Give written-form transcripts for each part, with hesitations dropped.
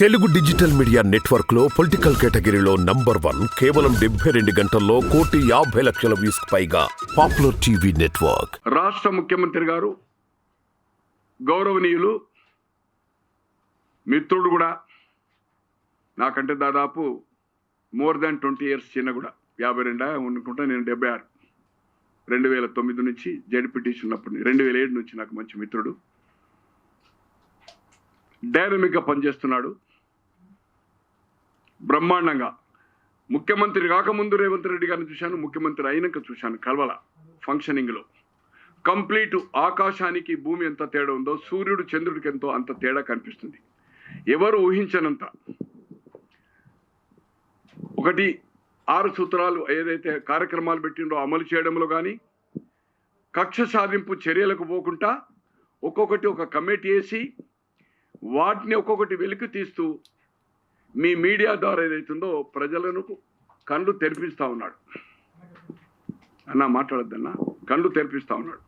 Telugu digital media network లో political కేటగిరీలో #1 కేవలం 72 గంటల్లో 1,50,00,000 వ్యూస్ పైగా పాపులర్ టీవీ నెట్వర్క్. రాష్ట్ర ముఖ్యమంత్రి గారు గౌరవనీయులు మిత్రుడు కూడా నాకంటే దాదాపు మోర్ దాన్ 20 years చిన్న కూడా 52 అనుకుంటా. నేను 76 2009 నుంచి జడ్పీటీసీ ఉన్నప్పుడు 2007 నుంచి నాకు మంచి మిత్రుడు. డైనమిక్గా పనిచేస్తున్నాడు బ్రహ్మాండంగా. ముఖ్యమంత్రి కాకముందు రేవంత్ రెడ్డి గారిని చూశాను, ముఖ్యమంత్రి అయినాక చూశాను. కల్వల ఫంక్షనింగ్లో కంప్లీట్ ఆకాశానికి భూమి ఎంత తేడా ఉందో సూర్యుడు చంద్రుడికి ఎంతో అంత తేడా కనిపిస్తుంది. ఎవరు ఊహించనంత. ఒకటి 6 సూత్రాలు ఏదైతే కార్యక్రమాలు పెట్టిండో అమలు చేయడంలో కానీ, కక్ష సాధింపు చర్యలకు పోకుండా ఒక్కొక్కటి ఒక కమిటీ వేసి వాటిని ఒక్కొక్కటి వెలికి తీస్తూ మీ మీడియా ద్వారా ఏదైతుందో ప్రజలను కళ్ళు తెరిపిస్తూ ఉన్నాడు. అన్నా మాట్లాడద్దన్నా, కళ్ళు తెరిపిస్తూ ఉన్నాడు.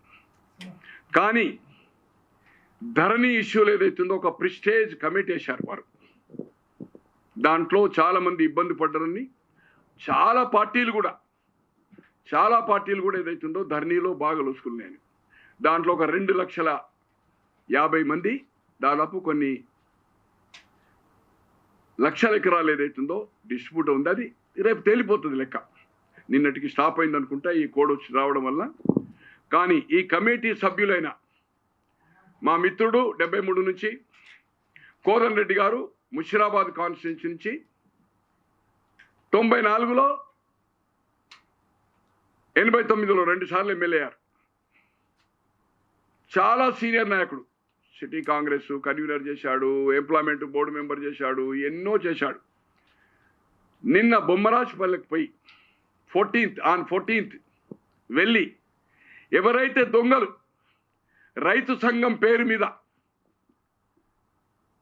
కానీ ధరణి ఇష్యూలు ఏదైతుందో ఒక ప్రిస్టేజ్ కమిటీ వేశారు వారు. దాంట్లో చాలామంది ఇబ్బంది పడ్డారని చాలా పార్టీలు కూడా ఏదైతుందో ధరణిలో బాగా లొసుకున్నాయని. దాంట్లో ఒక 2,50,000 మంది దాదాపు కొన్ని లక్షల ఎకరాలు ఏదైతుందో డిస్ప్యూట్ ఉంది. అది రేపు తేలిపోతుంది లెక్క. నిన్నటికి స్టాప్ అయింది అనుకుంటా ఈ కోడ్ వచ్చి రావడం వల్ల. కానీ ఈ కమిటీ సభ్యులైన మా మిత్రుడు 73 నుంచి కోదండ రెడ్డి గారు ముషిరాబాద్ కాన్స్టిట్యున్సీ నుంచి 94లో 89లో 2 సార్లు ఎమ్మెల్యే అయ్యారు. చాలా సీనియర్ నాయకుడు. సిటీ కాంగ్రెస్ కన్వీనర్ చేశాడు, ఎంప్లాయ్మెంట్ బోర్డు మెంబర్ చేశాడు, ఎన్నో చేశాడు. నిన్న బొమ్మరాజుపల్లెకి పోయి 14th వెళ్ళి ఎవరైతే దొంగలు రైతు సంఘం పేరు మీద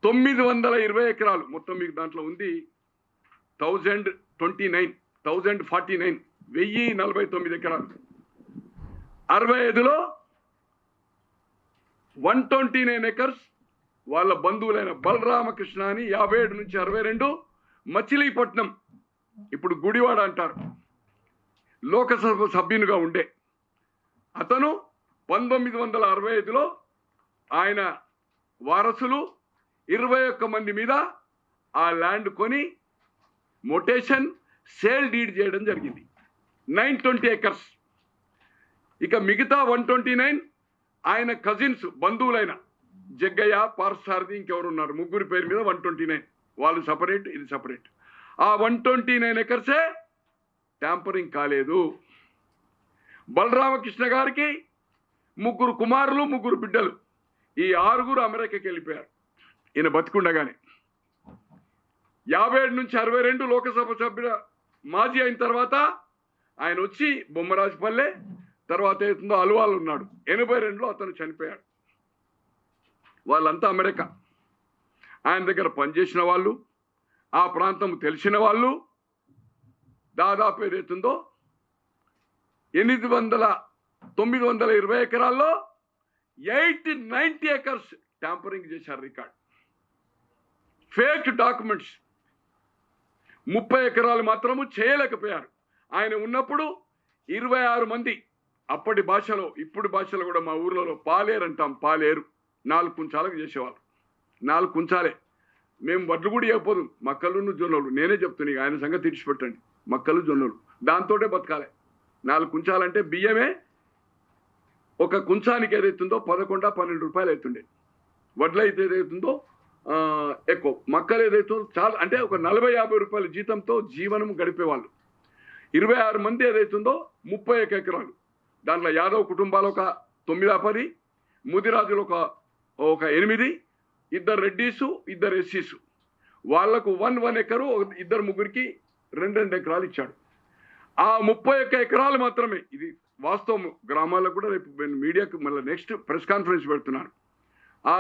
920 ఎకరాలు మొత్తం మీకు దాంట్లో ఉంది 1049 1049 ఎకరాలు 65లో 129 acres వాళ్ళ బంధువులైన బలరామకృష్ణ అని 57 నుంచి 62 మచిలీపట్నం ఇప్పుడు గుడివాడ అంటారు లోకసభ సభ్యునిగా ఉండే అతను 1965లో ఆయన వారసులు 21 మంది మీద ఆ ల్యాండ్ కొని మొటేషన్ సేల్ డీడ్ చేయడం జరిగింది. 920 acres. ఇక మిగతా 129 ఆయన కజిన్స్ బంధువులైన జగ్గయ్య, పార్సారథి, ఇంకెవరు ఉన్నారు, ముగ్గురు పేరు మీద 129. వాళ్ళు సపరేట్, ఇది సపరేట్. ఆ 129 ఎకర్సే ట్యాంపరింగ్ కాలేదు. బలరామకృష్ణ గారికి 3 కుమారులు 3 బిడ్డలు. ఈ 6 అమెరికాకి వెళ్ళిపోయారు ఈయన బతికుండగానే. 57 నుంచి 62 లోకసభ సభ్యుల మాజీ అయిన తర్వాత ఆయన వచ్చి బొమ్మరాజుపల్లె తర్వాత ఏతుందో అలువాలు ఉన్నాడు. 82లో అతను చనిపోయాడు. వాళ్ళంతా అమెరికా. ఆయన దగ్గర పనిచేసిన వాళ్ళు, ఆ ప్రాంతం తెలిసిన వాళ్ళు దాదాపు ఏదైతుందో 920 ఎకరాల్లో 890 acres ట్యాంపరింగ్ చేశారు. రికార్డ్ ఫేక్ డాక్యుమెంట్స్ 30 ఎకరాలు మాత్రము చేయలేకపోయారు. ఆయన ఉన్నప్పుడు 26 మంది అప్పటి భాషలో ఇప్పుడు భాషలో కూడా మా ఊర్లలో పాలేరు అంటాం. పాలేరు 4 కుంచాలకు చేసేవాళ్ళు. 4 కుంచాలే. మేము వడ్లు కూడా ఇవ్వకపోదు. మక్కలు జొన్నలు. నేనే చెప్తున్నా, ఆయన సంగతి తీర్చిపెట్టండి. మక్కలు జొన్నలు దాంతోటే బతకాలి. 4 కుంచాలంటే బియ్యమే ఒక కుంచానికి ఏదైతుందో 11-12 రూపాయలు అవుతుండే. వడ్లు అయితే ఏదైతుందో ఎక్కువ. మక్కలు ఏదైతుందో చాలా అంటే ఒక 40-50 రూపాయల జీతంతో జీవనం గడిపేవాళ్ళు. 26 మంది ఏదైతుందో 31 ఎకరాలు. దాంట్లో యాదవ్ కుటుంబాలు ఒక 9-10, ముదిరాజులు ఒక 8, 2 రెడ్డీసు 2 ఎస్సీసు. వాళ్లకు 1 ఎకరు 2-3కి 2 ఎకరాలు ఇచ్చాడు. ఆ 31 ఎకరాలు మాత్రమే. ఇది వాస్తవం. గ్రామాలకు కూడా రేపు మీడియాకు మళ్ళీ నెక్స్ట్ ప్రెస్ కాన్ఫరెన్స్ పెడుతున్నాను. ఆ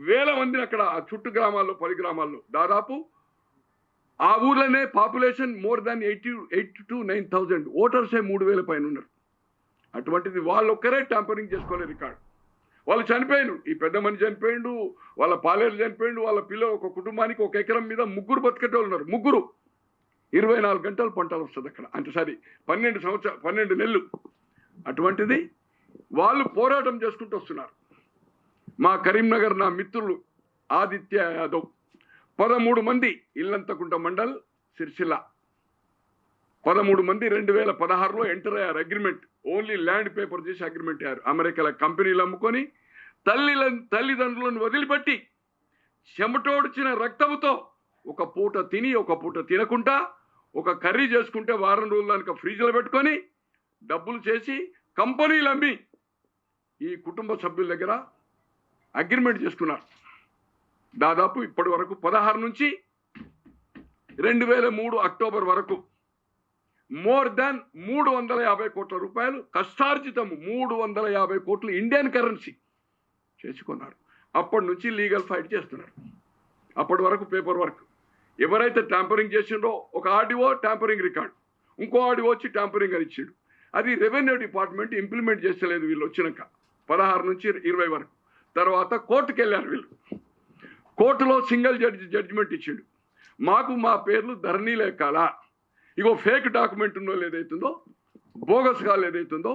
వేల మందిని అక్కడ ఆ చుట్టూ గ్రామాల్లో 10 గ్రామాల్లో దాదాపు ఆ ఊర్లోనే పాపులేషన్ మోర్ దాన్ 8 to 9,000 ఓటర్సే 3,000 పైన ఉన్నారు. అటువంటిది వాళ్ళు ఒక్కరే ట్యాంపరింగ్ చేసుకోలే రికార్డు. వాళ్ళు చనిపోయారు. ఈ పెద్ద మనిషి చనిపోయిండు, వాళ్ళ పాలేరు చనిపోయిండు, వాళ్ళ పిల్లలు ఒక కుటుంబానికి 1 ఎకరం మీద 3 బతికేటోళ్ళు ఉన్నారు. 3 24 గంటలు పంటలు వస్తుంది అక్కడ. అంటే సరే 12 నెలలు. అటువంటిది వాళ్ళు పోరాటం చేసుకుంటూ వస్తున్నారు. మా కరీంనగర్ నా మిత్రులు ఆదిత్య యాదవ్ 13 మంది ఇల్లంతకుంట మండల్ సిరిసిల్ల 13 మంది 2016లో ఎంటర్ అయ్యారు. అగ్రిమెంట్ ఓన్లీ ల్యాండ్ పేపర్ చేసి అగ్రిమెంట్ అయ్యారు. అమెరికాల కంపెనీలు అమ్ముకొని తల్లిదండ్రులను వదిలిపెట్టి చెమటోడ్చిన రక్తంతో ఒక పూట తిని ఒక పూట తినకుండా ఒక కర్రీ చేసుకుంటే వారం రోజులు దానికి ఫ్రిడ్జ్లో పెట్టుకొని డబ్బులు చేసి కంపెనీలు అమ్మి ఈ కుటుంబ సభ్యుల దగ్గర అగ్రిమెంట్ చేసుకున్నారు. దాదాపు ఇప్పటి వరకు 16 నుంచి 2003 అక్టోబర్ వరకు మోర్ దాన్ 350 కోట్ల రూపాయలు కష్టార్జితము 350 కోట్లు ఇండియన్ కరెన్సీ చేసుకున్నారు. అప్పటి నుంచి లీగల్ ఫైట్ చేస్తున్నారు. అప్పటి వరకు పేపర్ వర్క్. ఎవరైతే ట్యాంపరింగ్ చేసిండో ఒక ఆర్డీఓ ట్యాంపరింగ్ రికార్డ్, ఇంకో ఆర్డీఓ వచ్చి ట్యాంపరింగ్ అని ఇచ్చిండు. అది రెవెన్యూ డిపార్ట్మెంట్ ఇంప్లిమెంట్ చేస్తలేదు వీళ్ళు వచ్చినాక 16 నుంచి 20 వరకు. తర్వాత కోర్టుకు వెళ్ళారు వీళ్ళు. కోర్టులో సింగిల్ జడ్జిమెంట్ ఇచ్చిండు. మాకు మా పేర్లు ధరణిలో ఎక్కాలా, ఇగో ఫేక్ డాక్యుమెంట్ ఉన్నో ఏదైతుందో బోగస్ కాల్ ఏదైతుందో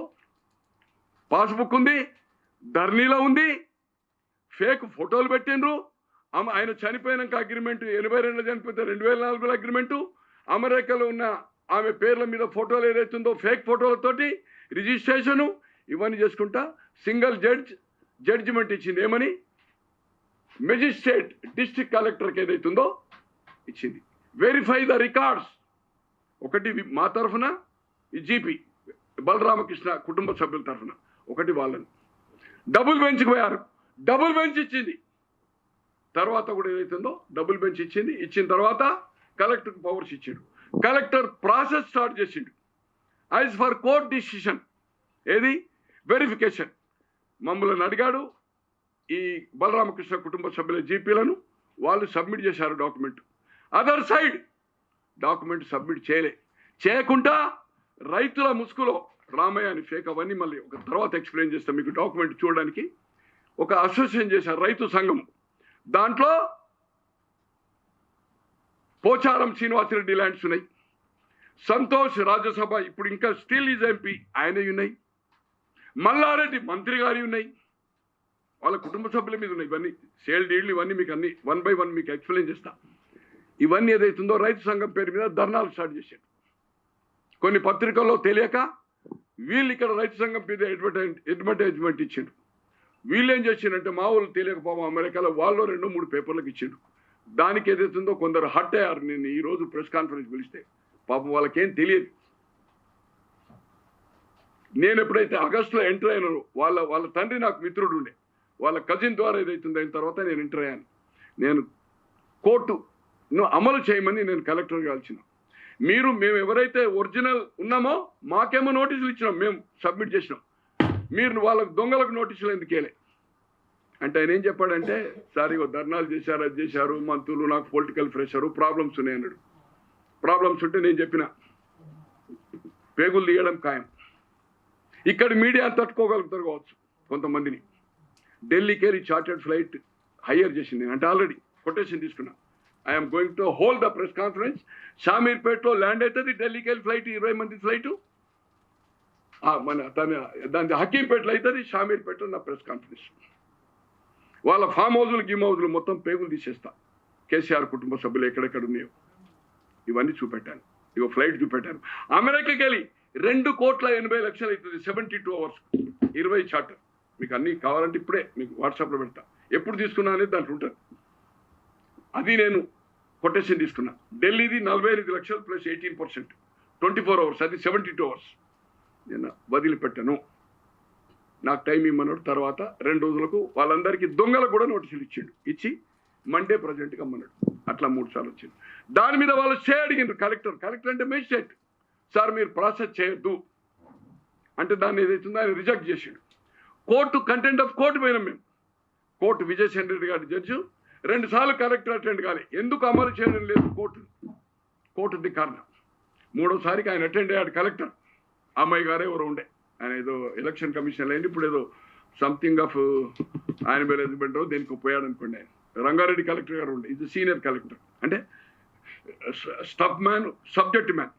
పాస్బుక్ ఉంది, ధరణిలో ఉంది, ఫేక్ ఫోటోలు పెట్టిండ్రు. ఆయన చనిపోయినాక అగ్రిమెంట్ 82 చనిపోతే 2004లో అగ్రిమెంటు. అమెరికాలో ఉన్న ఆమె పేర్ల మీద ఫోటోలు ఏదైతుందో ఫేక్ ఫోటోలతోటి రిజిస్ట్రేషను ఇవన్నీ చేసుకుంటా సింగిల్ జడ్జిమెంట్ ఇచ్చింది. ఏమని? మెజిస్ట్రేట్ డిస్ట్రిక్ట్ కలెక్టర్కి ఏదైతుందో ఇచ్చింది. Verify the records. ఒకటి మా తరఫున ఈ జీపీ బలరామకృష్ణ కుటుంబ సభ్యుల తరఫున, ఒకటి వాళ్ళని. డబుల్ బెంచ్కి పోయారు. డబుల్ బెంచ్ ఇచ్చింది. తర్వాత కూడా ఏదైతుందో డబుల్ బెంచ్ ఇచ్చింది. ఇచ్చిన తర్వాత కలెక్టర్కి పవర్స్ ఇచ్చాడు. కలెక్టర్ ప్రాసెస్ స్టార్ట్ చేసిండు. యాజ్ ఫర్ కోర్ట్ డిసిషన్ ఏది వెరిఫికేషన్ మమ్మల్ని అడిగాడు. ఈ బలరామకృష్ణ కుటుంబ సభ్యుల జీపీలను వాళ్ళు సబ్మిట్ చేశారు document. Other side document submit చేయకుండా రైతుల ముసుగులో రామయ్య అని ఫేక్, అవన్నీ మళ్ళీ ఒక తర్వాత ఎక్స్ప్లెయిన్ చేస్తాం మీకు. డాక్యుమెంట్ చూడడానికి ఒక అసోసియేషన్ చేశారు రైతు సంఘం. దాంట్లో పోచారం శ్రీనివాసరెడ్డి ల్యాండ్స్ ఉన్నాయి, సంతోష్ రాజ్యసభ ఇప్పుడు ఇంకా స్టిల్ ఈజ్ ఎంపీ ఆయన ఉన్నాయి, మల్లారెడ్డి మంత్రి గారి ఉన్నాయి, వాళ్ళ కుటుంబ సభ్యుల మీద ఉన్నాయి. ఇవన్నీ సేల్ డీడ్లు, ఇవన్నీ మీకు అన్ని 1 by 1 మీకు ఎక్స్ప్లెయిన్ చేస్తా. ఇవన్నీ ఏదైతుందో రైతు సంఘం పేరు మీద ధర్నాలు స్టార్ట్ చేశారు. కొన్ని పత్రికల్లో తెలియక వీళ్ళు ఇక్కడ రైతు సంఘం మీద అడ్వర్టైజ్మెంట్ ఇచ్చిండు. వీళ్ళు ఏం చేసిండంటే మా వాళ్ళు తెలియకపోవడం అమెరికాలో వాళ్ళు 2-3 పేపర్లకు ఇచ్చిండు. దానికి ఏదైతుందో కొందరు హట్ అయ్యారు. నేను ఈరోజు ప్రెస్ కాన్ఫరెన్స్ పిలిస్తే పాపం వాళ్ళకేం తెలియదు. నేను ఎప్పుడైతే ఆగస్టులో ఎంటర్ అయినానో వాళ్ళ తండ్రి నాకు మిత్రుడు ఉండే, వాళ్ళ కజిన్ ద్వారా ఏదైతుందో అయిన తర్వాత నేను ఎంటర్ అయ్యాను. నేను కోర్టును అమలు చేయమని నేను కలెక్టర్ కాల్చిన. మేము ఎవరైతే ఒరిజినల్ ఉన్నామో మాకేమో నోటీసులు ఇచ్చినాం, మేము సబ్మిట్ చేసినాం, మీరు వాళ్ళకు దొంగలకు నోటీసులు ఎందుకేలే అంటే ఆయన ఏం చెప్పాడంటే, సార్ ఇగో ధర్నాలు చేశారు, అది చేశారు, మంత్రులు, నాకు పొలిటికల్ ప్రెషరు, ప్రాబ్లమ్స్ ఉన్నాయి అన్నాడు. ప్రాబ్లమ్స్ ఉంటే నేను చెప్పిన పేగులు తీయడం ఖాయం. ఇక్కడ మీడియా తట్టుకోగలుగుతారు కావచ్చు కొంతమందిని. ఢిల్లీకి వెళ్ళి చార్టెడ్ ఫ్లైట్ హైయర్ చేసింది అంటే ఆల్రెడీ కొటేషన్ తీసుకున్నా. I'm going to hold the press conference. షామీర్పేటలో ల్యాండ్ అవుతుంది, ఢిల్లీకి వెళ్ళి ఫ్లైట్ 20 మంది ఫ్లైటు, దాని హకీంపేటలో అవుతుంది, షామీర్పేటలో నా ప్రెస్ కాన్ఫరెన్స్. వాళ్ళ ఫామ్ హౌజులు మొత్తం పేగులు తీసేస్తా. కేసీఆర్ కుటుంబ సభ్యులు ఎక్కడెక్కడ ఉన్నాయో ఇవన్నీ చూపెట్టాను. ఇగో ఫ్లైట్ చూపెట్టాను. అమెరికాకి వెళ్ళి 2,80,00,000 అవుతుంది 72 hours 20 చార్టర్. మీకు అన్నీ కావాలంటే ఇప్పుడే మీకు వాట్సాప్లో పెడతా. ఎప్పుడు తీసుకున్నా అనేది దాంట్లో ఉంటుంది. అది నేను కొటేషన్ తీసుకున్నా. ఢిల్లీది 48 లక్షలు ప్లస్ 18% 24 hours, అది 72 hours. నేను వదిలిపెట్టాను. నాకు టైం ఇమ్మన్నాడు. తర్వాత 2 రోజులకు వాళ్ళందరికీ దొంగలకు కూడా నోటీసులు ఇచ్చి మండే ప్రజెంట్గా అమ్మన్నాడు. అట్లా 3 సార్లు వచ్చింది. దాని మీద వాళ్ళు స్టే అడిగినారు. కలెక్టర్ అంటే మేజిస్ట్రేట్, సార్ మీరు ప్రాసెస్ చేయొద్దు అంటే దాన్ని ఏదైతుందో ఆయన రిజెక్ట్ చేసాడు. కోర్టు కంటెంట్ ఆఫ్ కోర్టు పోయినాం మేము. కోర్టు విజయసేన్ రెడ్డి గారి జడ్జి 2 సార్లు కలెక్టర్ అటెండ్ కాలే. ఎందుకు అమలు చేయడం లేదు కోర్టుది కారణం. 3వసారికి ఆయన అటెండ్ అయ్యాడు కలెక్టర్. అమ్మాయి గారు ఎవరు ఉండే, ఆయన ఏదో ఎలక్షన్ కమిషన్ అయింది, ఇప్పుడు ఏదో సంథింగ్ ఆఫ్ యానిమల్ హస్బెండరీ దేనికి పోయాడు అనుకోండి ఆయన. రంగారెడ్డి కలెక్టర్ గారు ఉండే, ఇది సీనియర్ కలెక్టర్, అంటే స్టఫ్ మ్యాన్, సబ్జెక్ట్ మ్యాన్.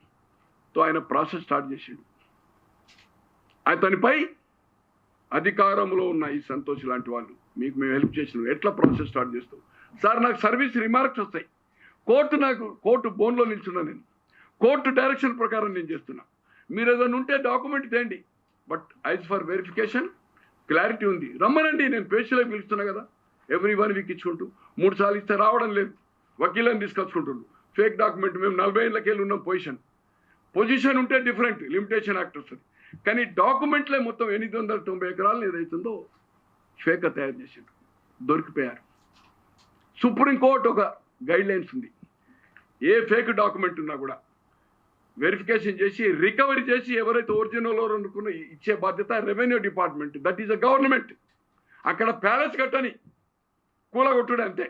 తో ఆయన ప్రాసెస్ స్టార్ట్ చేసిండు. అతనిపై అధికారంలో ఉన్న ఈ సంతోష్ లాంటి వాళ్ళు మీకు మేము హెల్ప్ చేసినాం, ఎట్లా ప్రాసెస్ స్టార్ట్ చేస్తాం సార్? నాకు సర్వీస్ రిమార్క్స్ వస్తాయి, కోర్టు బోన్లో నిల్చున్నా, నేను కోర్టు డైరెక్షన్ ప్రకారం నేను చేస్తున్నా. మీరు ఏదైనా ఉంటే డాక్యుమెంట్ తేండి, బట్ ఐజ్ ఫర్ వెరిఫికేషన్ క్లారిటీ ఉంది, రమ్మనండి. నేను పేషీలకు పిలుస్తున్నా కదా, ఎవ్రీ 1 వీక్ ఇచ్చుకుంటూ 3 సార్లు ఇస్తే రావడం లేదు, వకీలని తీసుకొచ్చుకుంటుండ్రు. Fake document. మేము 40 ఏళ్ళకి వెళ్ళి ఉన్నాం. పొజిషన్ ఉంటే డిఫరెంట్, లిమిటేషన్ యాక్ట్ వస్తుంది. కానీ డాక్యుమెంట్లే మొత్తం 890 ఎకరాలు ఏదైతుందో ఫేక్గా తయారు చేసిండు, దొరికిపోయారు. సుప్రీంకోర్టు ఒక గైడ్ లైన్స్ ఉంది, ఏ ఫేక్ డాక్యుమెంట్ ఉన్నా కూడా వెరిఫికేషన్ చేసి రికవరీ చేసి ఎవరైతే ఒరిజినల్ అనుకున్న ఇచ్చే బాధ్యత revenue department, that is a government. అక్కడ ప్యాలెస్ కట్టని కూలగొట్టుడే అంతే,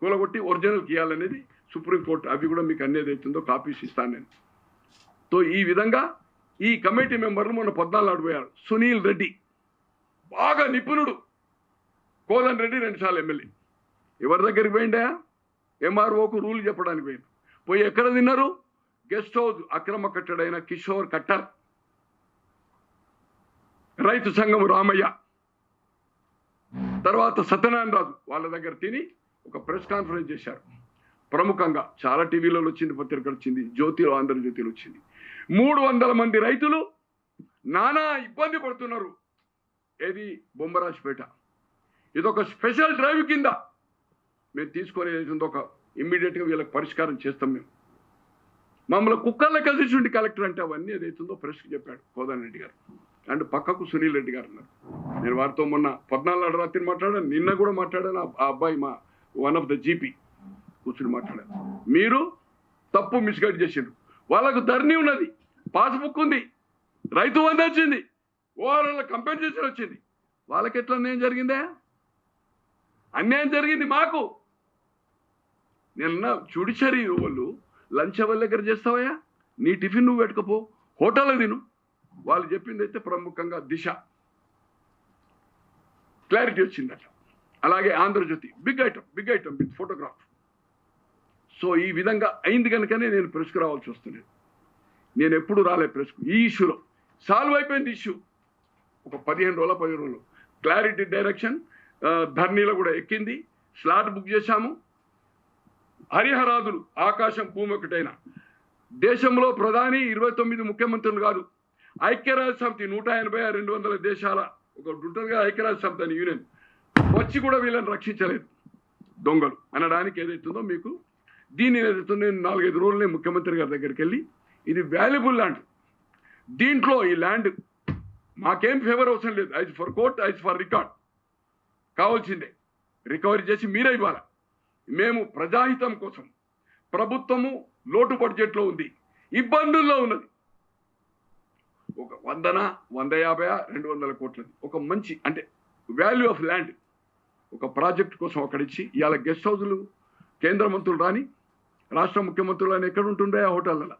కూలగొట్టి ఒరిజినల్కి ఇవ్వాలనేది సుప్రీంకోర్టు. అవి కూడా మీకు అన్ని ఏదైతుందో కాపీస్ ఇస్తాను నేను. తో ఈ విధంగా ఈ కమిటీ మెంబర్లు మొన్న 14 నాడు పోయారు. సునీల్ రెడ్డి బాగా నిపుణుడు, కోదన్ రెడ్డి 2 సార్లు ఎమ్మెల్యే. ఎవరి దగ్గరికి పోయిండా? ఎంఆర్ఓకు రూల్ చెప్పడానికి పోయింది. పోయి ఎక్కడ తిన్నారు? గెస్ట్ హౌస్ అక్రమ కట్టడైన కిషోర్ కట్టర్, రైతు సంఘం రామయ్య, తర్వాత సత్యనారాయణ రాజు వాళ్ళ దగ్గర తిని ఒక ప్రెస్ కాన్ఫరెన్స్ చేశారు. ప్రముఖంగా చాలా టీవీలలో వచ్చింది, పత్రికలు వచ్చింది, జ్యోతిలో, ఆంధ్రజ్యోతిలో వచ్చింది. 300 మంది రైతులు నానా ఇబ్బంది పడుతున్నారు. ఏది? బొమ్మరాజుపేట. ఇదొక స్పెషల్ డ్రైవ్ కింద మేము తీసుకొని ఒక ఇమ్మీడియట్గా వీళ్ళకి పరిష్కారం చేస్తాం. మేము మమ్మల్ని కుక్కర్లో కలిసి కలెక్టర్ అంటే అవన్నీ ఏదైతుందో ప్రెస్కి చెప్పాడు కోదన్ రెడ్డి గారు. అండ్ పక్కకు సునీల్ రెడ్డి గారు ఉన్నారు. నేను వారితో మొన్న 14 నాడు రాత్రి మాట్లాడాను, నిన్న కూడా మాట్లాడాను. ఆ అబ్బాయి మా వన్ ఆఫ్ ద జీపీ కూర్చుని మాట్లాడాను. మీరు తప్పు మిస్గైడ్ చేసిండ్రు. వాళ్ళకు ధరణి ఉన్నది, పాస్బుక్ ఉంది, రైతు బంధు వచ్చింది, ఓవరాల్ కంపెన్సేషన్ వచ్చింది. వాళ్ళకి ఎట్లా అన్యాయం జరిగిందే? అన్యాయం జరిగింది మాకు. నిన్న జ్యుడిషియరీ వాళ్ళు లంచ్ అవర్ దగ్గర చేస్తావయ్యా, నీ టిఫిన్ నువ్వు పెట్టుకపో, హోటల్లో తిను. వాళ్ళు చెప్పింది అయితే ప్రముఖంగా దిశ క్లారిటీ వచ్చిందట. అలాగే Andhrajyothi big item with photograph. So ఈ విధంగా అయింది కనుకనే నేను ప్రెస్కు రావాల్సి వస్తుంది. నేను ఎప్పుడు రాలే ప్రెస్కు. ఈ ఇష్యూలో సాల్వ్ అయిపోయింది ఇష్యూ. ఒక 15 రోజులు క్లారిటీ డైరెక్షన్ ధర్నీలో కూడా ఎక్కింది, స్లాట్ బుక్ చేశాము. హరిహరాదులు ఆకాశం భూమి ఒకటైన దేశంలో ప్రధాని 29 ముఖ్యమంత్రులు కాదు, ఐక్యరాజ్య సమితి 180 200 దేశాల ఒక ఉంటుందిగా ఐక్యరాజ్య సమితి అని యూనియన్ వచ్చి కూడా వీళ్ళని రక్షించలేదు దొంగలు అనడానికి ఏదైతుందో మీకు. దీన్ని ఏదైతుందో నేను 4-5 రోజులనే ముఖ్యమంత్రి గారి దగ్గరికి వెళ్ళి, ఇది వాల్యుబుల్ ల్యాండ్, దీంట్లో ఈ ల్యాండ్ మాకేం ఫేవర్ అవసరం లేదు, as per court, as per record, కావాల్సిందే రికవరీ చేసి మీరే ఇవ్వాలి. మేము ప్రజాహితం కోసం, ప్రభుత్వము లోటు బడ్జెట్లో ఉంది, ఇబ్బందుల్లో ఉన్నది, ఒక 100, 150, 200 కోట్లది ఒక మంచి అంటే వాల్యూ ఆఫ్ ల్యాండ్ ఒక ప్రాజెక్ట్ కోసం అక్కడిచ్చి ఇవాళ గెస్ట్ హౌజులు కేంద్ర మంత్రులు రాని, రాష్ట్ర ముఖ్యమంత్రులు అని ఎక్కడ ఉంటుండే ఆ హోటళ్ళలో.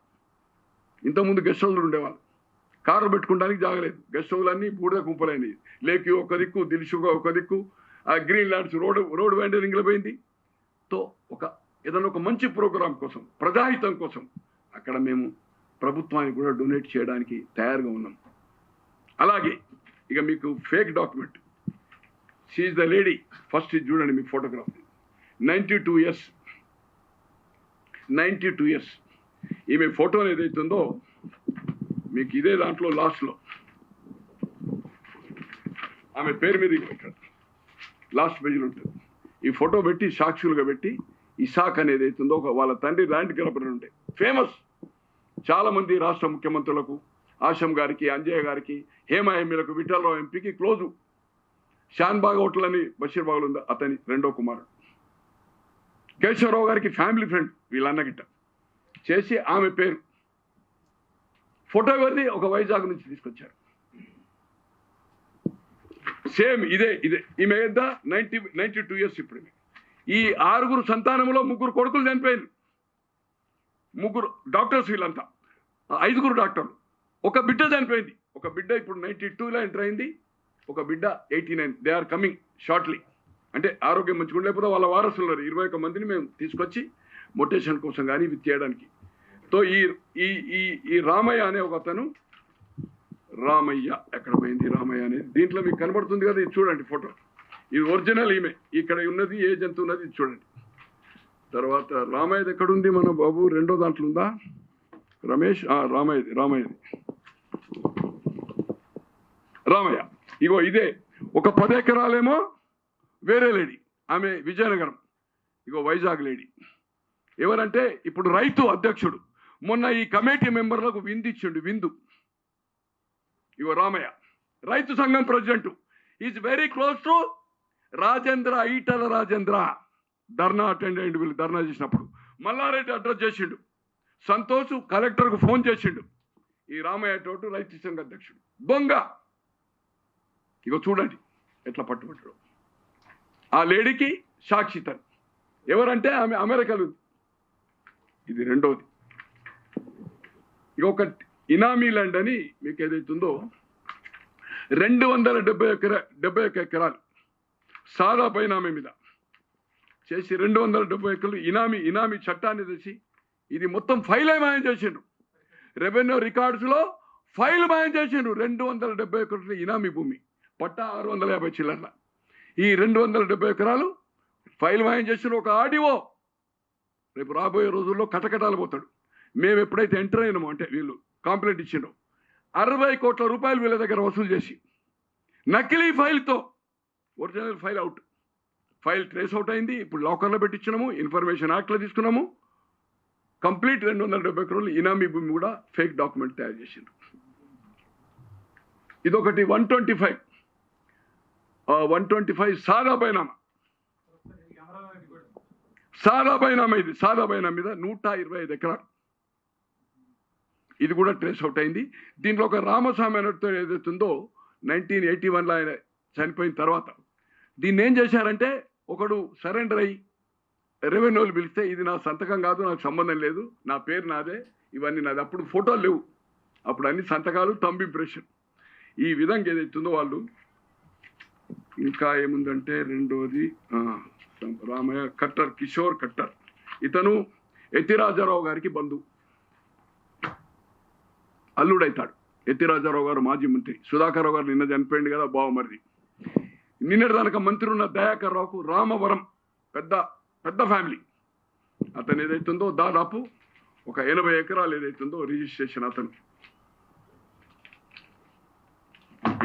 ఇంతకుముందు గెస్ట్ హౌజులు ఉండేవాళ్ళు, కార్లు పెట్టుకోవడానికి జాగలేదు, గెస్ట్ హౌజులు అన్నీ బూడిద కుంపలైనవి. లేకి ఒక దిక్కు, దిల్షుగా ఒక దిక్కు, ఆ గ్రీన్ ల్యాండ్స్ రోడ్ వెండరింగ్లో పోయింది. తో ఏదైనా ఒక మంచి ప్రోగ్రాం కోసం, ప్రజాహితం కోసం అక్కడ మేము ప్రభుత్వానికి కూడా డొనేట్ చేయడానికి తయారుగా ఉన్నాం. అలాగే ఇక మీకు fake document, she the lady, first ఇది చూడండి మీకు ఫోటోగ్రాఫ్, 92 ఇయర్స్. ఈమె ఫోటో ఏదైతుందో మీకు ఇదే దాంట్లో లాస్ట్లో ఆమె పేరు మీద ఇక్కడ లాస్ట్ పేజీలో ఉంటుంది. ఈ ఫోటో పెట్టి సాక్షులుగా పెట్టి ఇసాక్ అనేది అవుతుందో వాళ్ళ తండ్రి ల్యాండ్ గ్రాబర్ ఉండే ఫేమస్. చాలామంది రాష్ట్ర ముఖ్యమంత్రులకు, ఆశం గారికి, అంజయ్య గారికి, హేమ ఎంపీలకు, విఠలరావు ఎంపీకి క్లోజు. షాన్బాగ్ హోటల్ అని బషీర్బాగ్లో ఉంది, అతని 2వ కుమారుడు. కేశవరావు గారికి ఫ్యామిలీ ఫ్రెండ్ వీళ్ళన్న గిట్ట చేసి ఆమె పేరు ఫోటో ఎవరిది ఒక వైజాగ్ నుంచి తీసుకొచ్చారు. సేమ్ ఇదే ఈమె ఎంత 92 ఇయర్స్. ఇప్పుడు ఈ 6 సంతానంలో 3 కొడుకులు చనిపోయారు, 3 డాక్టర్స్ వీళ్ళంతా, 5 డాక్టర్లు, ఒక బిడ్డ చనిపోయింది. ఒక బిడ్డ ఇప్పుడు 92లో ఎంటర్ అయింది, ఒక బిడ్డ 89, దే ఆర్ కమింగ్ షార్ట్లీ. అంటే ఆరోగ్యం మంచిగా లేకపోతే వాళ్ళ వారసులు ఉన్నారు 21 మందిని మేము తీసుకొచ్చి మొటేషన్ కోసం కానీ ఇవి చేయడానికి. తో ఈ ఈ ఈ ఈ రామయ్య అనే ఒక అతను, రామయ్య ఎక్కడ పోయింది రామయ్య అనేది, దీంట్లో మీకు కనబడుతుంది కదా, ఇది చూడండి ఫోటో, ఇది ఒరిజినల్ ఈమె, ఇక్కడ ఉన్నది ఏ జంతువు ఉన్నది ఇది చూడండి. తర్వాత రామయ్యది ఎక్కడుంది మన బాబు, రెండో దాంట్లో ఉందా రమేష్, రామయ్యది రామయ్య. ఇగో ఇదే ఒక 10 ఎకరాలేమో వేరే లేడీ, ఆమె విజయనగరం, ఇగో వైజాగ్ లేడీ. ఎవరంటే ఇప్పుడు రైతు అధ్యక్షుడు, మొన్న ఈ కమిటీ మెంబర్లకు విందు ఇచ్చిండు, విందు. ఇగో రామయ్య రైతు సంఘం president, is very close to Rajendra, Etela Rajendra. Dharna attend అయ్యిండు, వీళ్ళు ధర్నా చేసినప్పుడు మల్లారెడ్డి అడ్రస్ చేసిండు, సంతోష్ కలెక్టర్కు ఫోన్ చేసిండు. ఈ రామయ్య తోటి రైతు సంఘ అధ్యక్షుడు దొంగ. ఇగో చూడండి ఎట్లా పట్టుబట్టాడు. ఆ లేడీకి సాక్షి తను ఎవరంటే ఆమె అమెరికాలో. ఇది రెండోది. ఇక ఒక ఇనామీ ల్యాండ్ అని మీకు ఏదైతుందో 271 ఎకరాలు సాదా బైనామీ మీద చేసి 270 ఎకరాలు ఇనామీ చట్టాన్ని తెచ్చి ఇది మొత్తం ఫైల్ మాయం చేసిండ్రు. రెవెన్యూ రికార్డ్స్లో ఫైల్ మాయం చేసిండ్రు. 270 ఎకరాలు ఇనామీ భూమి, పట్టా 650 చిల్లర్ల. ఈ 270 ఎకరాలు ఫైల్ మాయం చేసిన ఒక ఆడియో రేపు రాబోయే రోజుల్లో కటకటాలు పోతాడు. మేము ఎప్పుడైతే ఎంటర్ అయినామో, అంటే వీళ్ళు కాంప్లైంట్ ఇచ్చిండో 60 కోట్ల రూపాయలు వీళ్ళ దగ్గర వసూలు చేసి నకిలీ ఫైల్తో original file out, file trace out అయింది. ఇప్పుడు లాకర్లో పెట్టించినాము, ఇన్ఫర్మేషన్ యాక్ట్లో తీసుకున్నాము. కంప్లీట్ 270 ఎకరాలు ఇనామీ భూమి కూడా ఫేక్ డాక్యుమెంట్ తయారు చేసిండ్రు. ఇదొకటి 125 సాదా బైనామా. ఇది సాదా బైనామా మీద 125 ఎకరాలు, ఇది కూడా ట్రేస్ అవుట్ అయింది. దీంట్లో ఒక రామస్వామి అనేతో ఏదైతుందో 1981లో ఆయన చనిపోయిన తర్వాత దీన్ని ఏం చేశారంటే, ఒకడు సరెండర్ అయ్యి రెవెన్యూలు పిలిస్తే ఇది నా సంతకం కాదు, నాకు సంబంధం లేదు, నా పేరు నాదే, ఇవన్నీ నాది. అప్పుడు ఫోటోలు లేవు, అప్పుడు అన్ని సంతకాలు, థంబ్ ఇంప్రెషన్. ఈ విధంగా ఏదైతుందో వాళ్ళు. ఇంకా ఏముందంటే రెండోది రామయ్య కట్టర్, కిషోర్ కట్టర్, ఇతను ఎత్తిరాజారావు గారికి బంధువు, అల్లుడైతాడు. ఎత్తిరాజారావు గారు మాజీ మంత్రి, సుధాకర్ రావు గారు నిన్న చనిపోయింది కదా బావమరిది. నిన్నటి దానికి మంత్రి ఉన్న దయాకర్ రావుకు రామవరం పెద్ద ఫ్యామిలీ. అతను ఏదైతుందో దాదాపు ఒక 80 ఎకరాలు ఏదైతుందో రిజిస్ట్రేషన్ అతను.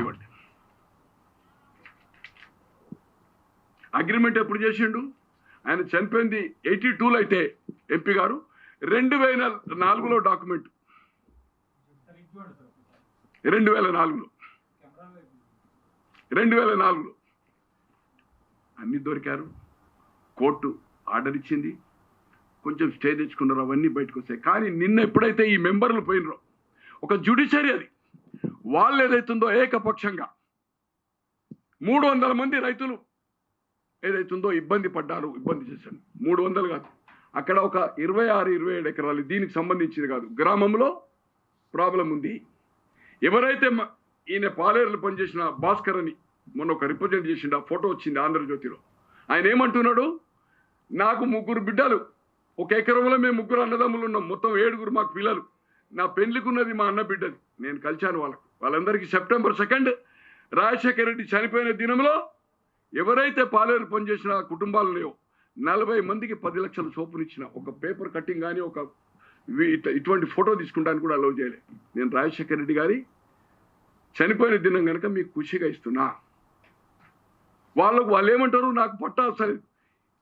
ఇవ్వండి. అగ్రిమెంట్ ఎప్పుడు చేసిండు? ఆయన చనిపోయింది 82లో అయితే ఎంపీ గారు 2004లో డాక్యుమెంట్, 2004లో అన్ని దొరికారు. కోర్టు ఆర్డర్ ఇచ్చింది, కొంచెం స్టే తెచ్చుకున్నారు, అవన్నీ బయటకు వస్తాయి. కానీ నిన్న ఎప్పుడైతే ఈ మెంబర్లు పోయినరో, ఒక జ్యుడిషియరీ అది, వాళ్ళు ఏదైతుందో ఏకపక్షంగా 300 మంది రైతులు ఏదైతుందో ఇబ్బంది చేశారు. 300 కాదు, అక్కడ ఒక 26-27 ఎకరాలు దీనికి సంబంధించింది కాదు, గ్రామంలో ప్రాబ్లం ఉంది. ఎవరైతే ఈయన పాలేరులు పనిచేసిన భాస్కర్ అని మొన్న ఒక రిప్రజెంట్ చేసిండు, ఆ ఫోటో వచ్చింది ఆంధ్రజ్యోతిలో. ఆయన ఏమంటున్నాడు, నాకు 3 బిడ్డలు, 1 ఎకరంలో మేము 3 అన్నదమ్ములు ఉన్నాం, మొత్తం 7 మాకు పిల్లలు, నా పెళ్లికున్నది మా అన్న బిడ్డది. నేను కలిశాను వాళ్ళందరికీ. సెప్టెంబర్ 2 రాజశేఖర రెడ్డి చనిపోయిన దినంలో ఎవరైతే పాలేరు పనిచేసిన కుటుంబాలనో 40 మందికి 10 లక్షల చొప్పునిచ్చిన ఒక పేపర్ కట్టింగ్ కానీ ఒక ఇటువంటి ఫోటో తీసుకుంటానికి కూడా అలౌ చేయలేదు. నేను రాజశేఖర రెడ్డి గారి చనిపోయిన దినం కనుక మీకు ఖుషిగా ఇస్తున్నా. వాళ్ళు ఏమంటారు, నాకు పట్టా సరే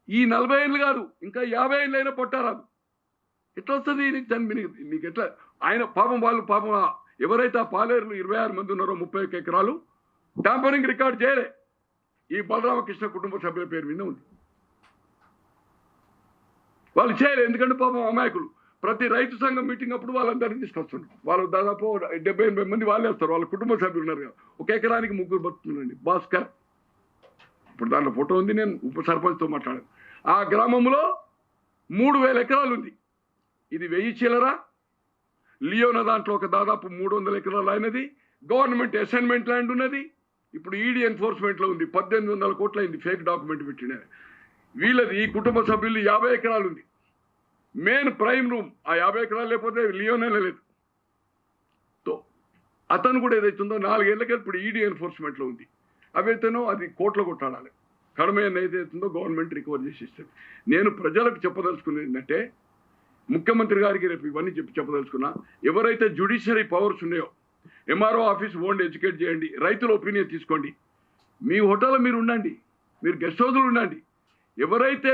ఈ 40 ఏళ్ళు కాదు, ఇంకా 50 ఏళ్ళు అయినా పట్టా రాదు. ఎట్లా వస్తుంది నీకు ఎట్లా? ఆయన పాపం ఎవరైతే ఆ పాలేరులు 26 మంది ఉన్నారో 31 ఎకరాలు ట్యాంపరింగ్ రికార్డ్ చేయలే. ఈ బలరామకృష్ణ కుటుంబ సభ్యుల పేరు మీద ఉంది. వాళ్ళు చేయలేదు, ఎందుకంటే పాపం అమాయకులు. ప్రతి రైతు సంఘం మీటింగ్ అప్పుడు వాళ్ళందరినీ తీసుకొస్తున్నారు. వాళ్ళు దాదాపు 70-80 మంది వాళ్ళే వస్తారు, వాళ్ళ కుటుంబ సభ్యులు ఉన్నారు కదా. 1 ఎకరానికి 3 బతుకుతున్నారండి. భాస్కర్, ఇప్పుడు దాంట్లో ఫోటో ఉంది, నేను ఉప సర్పంచ్తో మాట్లాడాను. ఆ గ్రామంలో 3000 ఎకరాలు ఉంది. ఇది 1000 చిల్లరా. లియోన దాంట్లో ఒక దాదాపు 300 ఎకరాలు అయినది. గవర్నమెంట్ అసైన్మెంట్ ల్యాండ్ ఉన్నది. ఇప్పుడు ఈడీ ఎన్ఫోర్స్మెంట్లో ఉంది, 1800 కోట్లు అయింది ఫేక్ డాక్యుమెంట్ పెట్టిన వీళ్ళది. ఈ కుటుంబ సభ్యులు 50 ఎకరాలు ఉంది, మెయిన్ ప్రైమ్ రూమ్. ఆ 50 ఎకరాలు లేకపోతే లియోనే లేదు. తో అతను కూడా ఏదైతుందో 4 ఏళ్ళకి ఇప్పుడు ఈడీ ఎన్ఫోర్స్మెంట్లో ఉంది. అవైతేనో అది కోట్లు కొట్టాడాలి. కడమైన ఏదైతుందో గవర్నమెంట్ రికవర్ చేసి ఇస్తుంది. నేను ప్రజలకు చెప్పదలుచుకునేది ఏంటంటే, ముఖ్యమంత్రి గారికి రేపు ఇవన్నీ చెప్పదలుచుకున్నా, ఎవరైతే జ్యుడిషియరీ పవర్స్ ఉన్నాయో ఎంఆర్ఓ ఆఫీస్ ఓన్లీ ఎడ్యుకేట్ చేయండి, రైతుల ఒపీనియన్ తీసుకోండి, మీ హోటల్లో మీరు ఉండండి, మీరు గెస్ట్ హౌస్లు ఉండండి. ఎవరైతే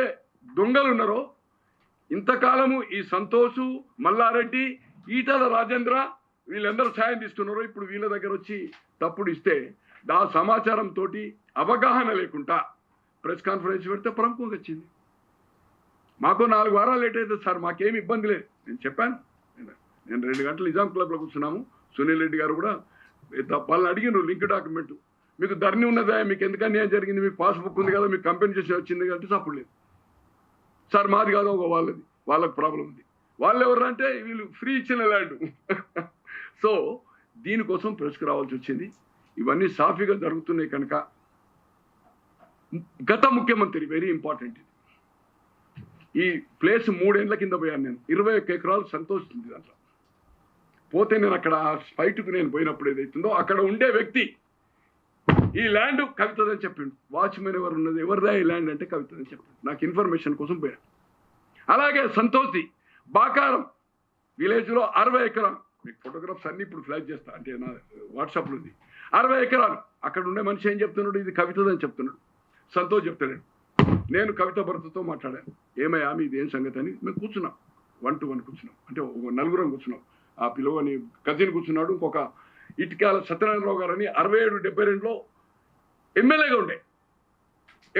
దొంగలు ఉన్నారో ఇంతకాలము ఈ సంతోషు, మల్లారెడ్డి, ఈటల రాజేంద్ర వీళ్ళందరూ సాయం తీసుకున్నారో ఇప్పుడు వీళ్ళ దగ్గర వచ్చి తప్పుడు ఇస్తే ఆ సమాచారంతో అవగాహన లేకుండా ప్రెస్ కాన్ఫరెన్స్ పెడితే ప్రముఖంగా వచ్చింది. మాకు 4 వారాలు లేట్ అవుతుంది సార్, మాకేమి ఇబ్బంది లేదు. నేను చెప్పాను, నేను 2 గంటలు నిజాం క్లబ్లో కూర్చున్నాము. సునీల్ రెడ్డి గారు కూడా వాళ్ళని అడిగినారు లింక్ డాక్యుమెంట్, మీకు ధరణి ఉన్నదా, మీకు ఎందుకు అన్యాయం జరిగింది, మీకు పాస్బుక్ ఉంది కదా, మీకు కంపెన్సేషన్ వచ్చింది అంటే సపోర్ట్ లేదు సార్. మాది కాదు, ఒక వాళ్ళది, వాళ్ళకి ప్రాబ్లం ఉంది. వాళ్ళు ఎవరంటే వీళ్ళు ఫ్రీ ఇచ్చిన ల్యాండ్. సో దీనికోసం ప్రెస్కి రావాల్సి వచ్చింది. ఇవన్నీ సాఫీగా జరుగుతున్నాయి కనుక గత ముఖ్యమంత్రి వెరీ ఇంపార్టెంట్. ఈ ప్లేస్ 3 ఏళ్ల కింద పోయాను నేను, 21 ఎకరాలు సంతోషించింది దాంట్లో. పోతే నేను అక్కడ స్పైట్కు నేను పోయినప్పుడు ఏదైతుందో అక్కడ ఉండే వ్యక్తి ఈ ల్యాండ్ కవితదని చెప్పిండు. వాచ్మెన్ ఎవరు ఉన్నది, ఎవరిదా ఈ ల్యాండ్ అంటే కవితదని చెప్పిండు. నాకు ఇన్ఫర్మేషన్ కోసం పోయాను. అలాగే సంతోషి బాకారం విలేజ్లో 60 ఎకరాలు, మీకు ఫోటోగ్రాఫ్స్ అన్ని ఇప్పుడు ఫ్లాష్ చేస్తా, అంటే నా వాట్సాప్లో ఉంది. 60 ఎకరాలు అక్కడ ఉండే మనిషి ఏం చెప్తున్నాడు, ఇది కవితదని చెప్తున్నాడు, సంతోష్ చెప్తాడు. నేను కవిత భర్తతో మాట్లాడాను, ఏమయ్యా మీది ఏం సంగతి అని. మేము కూర్చున్నాం, 1 to 1 కూర్చున్నాం, అంటే 4 కూర్చున్నాం. ఆ పిల్లవని కజిన్ కూర్చున్నాడు, ఇంకొక ఇటుకాల సత్యనారాయణరావు గారు అని 67-72లో ఎమ్మెల్యేగా ఉండే,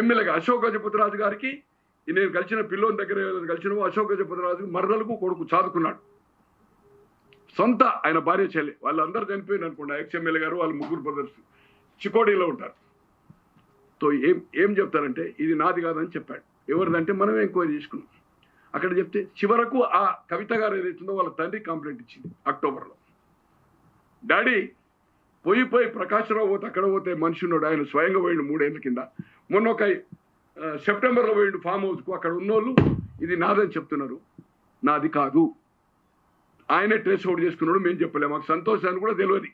ఎమ్మెల్యేగా అశోక్ గజపతిరాజు గారికి నేను కలిసిన పిల్లోని దగ్గర కలిసిన అశోక్ గజపతిరాజు మరదలకు కొడుకు చదువుకున్నాడు. సొంత ఆయన భార్య చెల్లి, వాళ్ళందరూ చనిపోయింది అనుకోండి. ఎక్స్ఎమ్మెల్యే గారు వాళ్ళ 3 బ్రదర్స్ చికోడీలో ఉంటారు. తో ఏం చెప్తారంటే ఇది నాది కాదని చెప్పాడు. ఎవరిదంటే మనమే ఎంక్వైరీ చేసుకున్నాం. అక్కడ చెప్తే చివరకు ఆ కవిత గారు ఏదైతుందో వాళ్ళ తండ్రి కంప్లైంట్ ఇచ్చింది అక్టోబర్లో. డాడీ పోయి ప్రకాశ్రావు పోతే అక్కడ పోతే మనిషి ఉన్నాడు, ఆయన స్వయంగా పోయిండు 3 ఏళ్ల కింద. మొన్న ఒక సెప్టెంబర్లో పోయిండు ఫామ్ హౌస్కు. అక్కడ ఉన్నోళ్ళు ఇది నాదని చెప్తున్నారు, నాది కాదు. ఆయనే ట్రేస్ అవుట్ చేసుకున్నాడు, మేము చెప్పలేము. మాకు సంతోష్ అని కూడా తెలియదు.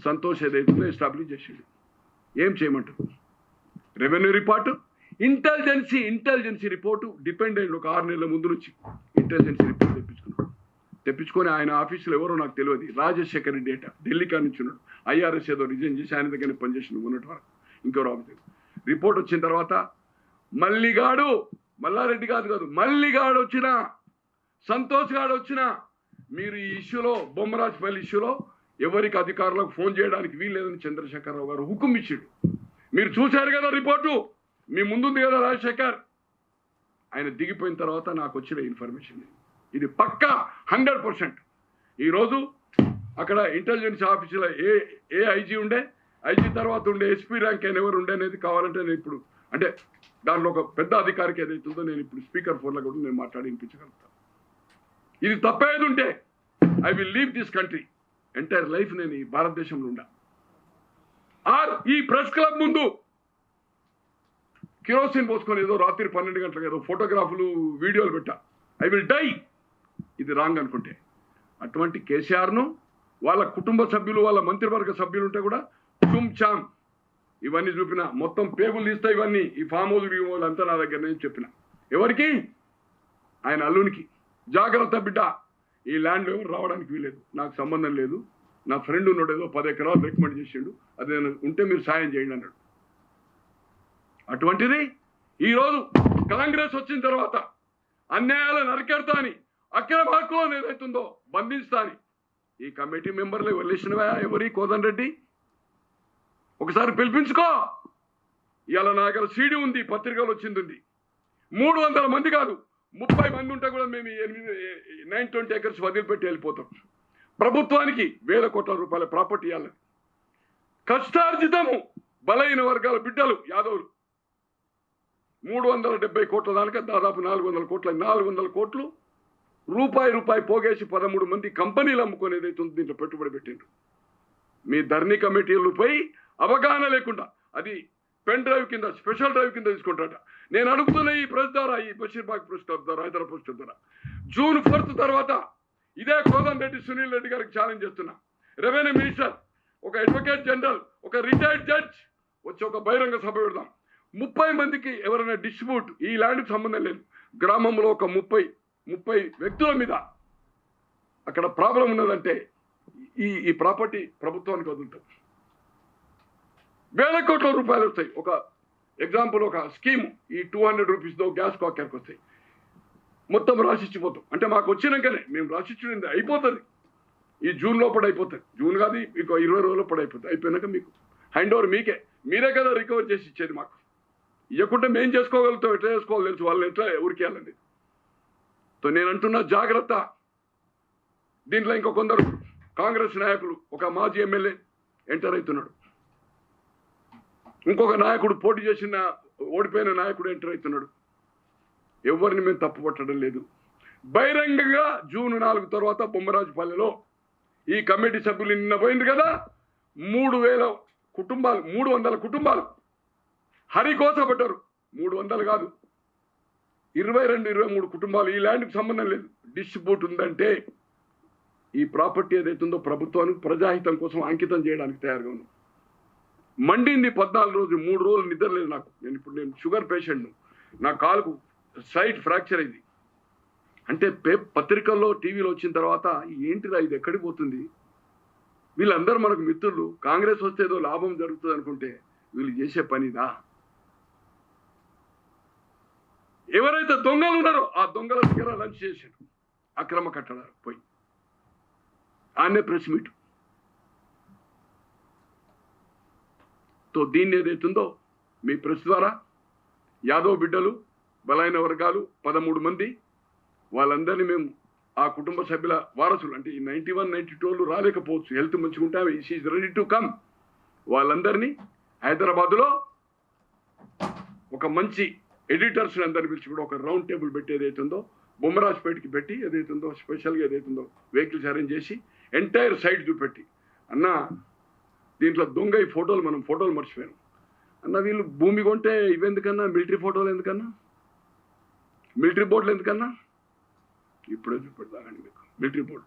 సంతోష్ ఏదైతుందో ఎస్టాబ్లిష్ చేసిండు. ఏం చేయమంటారు? రెవెన్యూ రిపోర్టు, ఇంటెలిజెన్సీ రిపోర్టు డిపెండ్ అయ్యింది. ఒక 6 నెలల ముందు నుంచి ఇంటెలిజెన్సీ రిపోర్ట్ తెప్పించుకొని ఆయన ఆఫీసులో ఎవరో నాకు తెలియదు, రాజశేఖర్ రెడ్డి అట, ఢిల్లీ కాడ నుంచి ఉన్నాడు. ఐఆర్ఎస్ ఏదో రిజైన్ చేసి ఆయన దగ్గర పనిచేసిన ఉన్నట్టు వరకు ఇంకెవరో ఆఫీస్. రిపోర్ట్ వచ్చిన తర్వాత మల్లారెడ్డి కాదు మల్లిగాడు వచ్చినా, సంతోష్ గాడు వచ్చినా, మీరు ఈ ఇష్యూలో బొమ్మరాజపల్లి ఇష్యూలో ఎవరికి అధికారులకు ఫోన్ చేయడానికి వీల్లేదని చంద్రశేఖరరావు గారు హుకుం ఇచ్చాడు. మీరు చూశారు కదా రిపోర్టు, మీ ముందుంది కదా రాజశేఖర్. ఆయన దిగిపోయిన తర్వాత నాకు వచ్చిన ఇన్ఫర్మేషన్ ఇది పక్కా 100%. ఈరోజు అక్కడ ఇంటెలిజెన్స్ ఆఫీసులో ఏ ఐజీ ఉండే, ఐజీ తర్వాత ఉండే ఎస్పీ ర్యాంక్ అయిన ఎవరు ఉండే అనేది కావాలంటే నేను ఇప్పుడు అంటే దాంట్లో ఒక పెద్ద అధికారికి ఏదైతుందో నేను ఇప్పుడు స్పీకర్ ఫోన్లో కూడా నేను మాట్లాడి వినిపించగలుగుతాను. ఇది తప్పేది ఉంటే I will leave this country, entire life నేను ఈ భారతదేశంలో ఉండా. ఈ ప్రెస్ క్లబ్ ముందు కిరోసిన్ పోసుకొని ఏదో రాత్రి 12 గంటలకు ఏదో ఫోటోగ్రాఫ్లు వీడియోలు పెట్టా, ఐ విల్ డై. ఇది రాంగ్ అనుకుంటే అటువంటి కేసీఆర్ను వాళ్ళ కుటుంబ సభ్యులు వాళ్ళ మంత్రివర్గ సభ్యులు ఉంటే కూడా చుమ్చామ్ ఇవన్నీ చూపిన, మొత్తం పేగులు తీస్తా ఇవన్నీ ఈ ఫామ్ హౌస్ అంతా నా దగ్గర నేను చెప్పిన. ఎవరికి? ఆయన అల్లునికి. జాగ్రత్త బిడ్డ, ఈ ల్యాండ్ ఎవరు రావడానికి వీలేదు, నాకు సంబంధం లేదు. నా ఫ్రెండ్ ఉన్నాడు ఏదో 10 ఎకరాలు రికమెండ్ చేసిండు, అది ఉంటే మీరు సాయం చేయండి అన్నాడు. అటువంటిది ఈరోజు కాంగ్రెస్ వచ్చిన తర్వాత అన్యాయాలను అరికెడతా అని, అక్రమ హక్కులను ఏదైతుందో బంధిస్తా అని ఈ కమిటీ మెంబర్లు వెళ్ళేసినవా? ఎవరి కోదండరెడ్డి ఒకసారి పిలిపించుకో. ఇవాళ నా దగ్గర సీడీ ఉంది, పత్రికలు వచ్చింది ఉంది. 300 మంది కాదు 30 మంది ఉంటే కూడా మేము 920 acres వదిలిపెట్టి వెళ్ళిపోతాం. ప్రభుత్వానికి వేల కోట్ల రూపాయల ప్రాపర్టీ ఇవ్వాలి. కష్టార్జితము బలైన వర్గాల బిడ్డలు యాదవులు 370 కోట్ల దానిక దాదాపు 400 కోట్ల 400 కోట్లు రూపాయి పోగేసి 13 మంది కంపెనీలు అమ్ముకునేదైతే దీంట్లో పెట్టుబడి పెట్టిండ్రు. మీ ధరణి కమిటీలపై అవగాహన లేకుండా అది పెన్ డ్రైవ్ కింద స్పెషల్ డ్రైవ్ కింద తీసుకుంటారట. నేను అడుగుతున్న ఈ ప్రెస్ ద్వారా, ఈ బషీర్బాగ్ ప్రెస్ క్లబ్ ద్వారా, హైదరాబాద్ ప్రెస్ క్లబ్ ద్వారా జూన్ 4 తర్వాత ఇదే కోదండ రెడ్డి సునీల్ రెడ్డి గారికి ఛాలెంజ్ చేస్తున్నా. రెవెన్యూ మినిస్టర్, ఒక అడ్వకేట్ జనరల్, ఒక రిటైర్డ్ జడ్జ్ వచ్చి ఒక బహిరంగ సభ పెడదాం. 30 మందికి ఎవరైనా డిస్ట్రిబ్యూట్, ఈ ల్యాండ్కి సంబంధం లేదు, గ్రామంలో ఒక 30 వ్యక్తుల మీద అక్కడ ప్రాబ్లం ఉన్నదంటే ఈ ప్రాపర్టీ ప్రభుత్వానికి వదులుతుంది. వేల కోట్ల రూపాయలు వస్తాయి. ఒక ఎగ్జాంపుల్, ఒక స్కీమ్, ఈ 200 రూపీస్తో గ్యాస్ కాకర్కి వస్తాయి. మొత్తం రాసిచ్చిపోతాం. అంటే మాకు వచ్చినాకనే మేము రాసిచ్చింది అయిపోతుంది. ఈ జూన్ లోపల అయిపోతుంది. జూన్ కాదు, మీకు 20 రోజుల లోపల అయిపోతుంది. అయిపోయినాక మీకు హ్యాండ్ ఓవర్ మీరే కదా రికవర్ చేసి ఇచ్చేది. మాకు ఇవ్వకుంటే మేము చేసుకోగలుగుతాం. ఎట్లా చేసుకోవాలి తెలుసు, వాళ్ళని ఎట్లా ఊరికేయాలండి. సో నేను అంటున్నా జాగ్రత్త. దీంట్లో ఇంకో కొందరు కాంగ్రెస్ నాయకులు, ఒక మాజీ ఎమ్మెల్యే ఎంటర్ అవుతున్నాడు, ఇంకొక నాయకుడు పోటీ చేసిన ఓడిపోయిన నాయకుడు ఎంటర్ అవుతున్నాడు. ఎవరిని మేము తప్పు పట్టడం లేదు. బహిరంగంగా జూన్ 4 తర్వాత బొమ్మరాజుపల్లెలో ఈ కమిటీ సభ్యులు నిన్న పోయింది కదా, 3,000 కుటుంబాలు, 300 కుటుంబాలు హరికోసపడ్డారు. 300 కాదు, 22-23 కుటుంబాలు. ఈ ల్యాండ్కి సంబంధం లేదు. డిస్ట్రిబ్యూట్ ఉందంటే ఈ ప్రాపర్టీ ఏదైతుందో ప్రభుత్వానికి ప్రజాహితం కోసం అంకితం చేయడానికి తయారుగా ఉన్నాం. మండింది 14 రోజులు, 3 రోజులు నిద్ర లేదు నాకు. నేను షుగర్ పేషెంట్ను. నా కాలుకు సైడ్ ఫ్రాక్చర్ అయింది. అంటే పత్రికల్లో, టీవీలో వచ్చిన తర్వాత ఏంటిరా ఇది, ఎక్కడికి పోతుంది, వీళ్ళందరూ మనకు మిత్రులు, కాంగ్రెస్ వస్తే ఏదో లాభం జరుగుతుంది అనుకుంటే వీళ్ళు చేసే పనిదా? ఎవరైతే దొంగలు ఉన్నారో ఆ దొంగల దగ్గర లంచ్ చేశారు. అక్రమ కట్టడాలు పోయి ఆనే ప్రెస్ మీట్. తో దీన్ని ఏదైతుందో మీ ప్రెస్ ద్వారా యాదవ్ బిడ్డలు, బలైన వర్గాలు 13 మంది, వాళ్ళందరినీ మేము ఆ కుటుంబ సభ్యుల వారసులు, అంటే ఈ 91, 92 రాలేకపోవచ్చు, హెల్త్ మంచిగా ఉంటే ఈజ్ రెడీ టు కమ్. వాళ్ళందరినీ హైదరాబాద్లో ఒక మంచి ఎడిటర్స్ని అందరిని పిలిచి కూడా ఒక రౌండ్ టేబుల్ పెట్టి ఏదైతుందో బొమ్మరాజ్పేటకి పెట్టి ఏదైతుందో స్పెషల్గా ఏదైతుందో వెహికల్స్ అరేంజ్ చేసి ఎంటైర్ సైట్ చూపెట్టి, అన్న దీంట్లో దొంగ ఈ ఫోటోలు, మనం ఫోటోలు మర్చిపోయాం అన్న, వీళ్ళు భూమి కొంటే ఇవెందుకన్నా, మిలిటరీ ఫోటోలు ఎందుకన్నా, మిలిటరీ బోర్డులు ఎందుకన్నా, ఇప్పుడే చూపెడతానండి మీకు మిలిటరీ బోర్డు.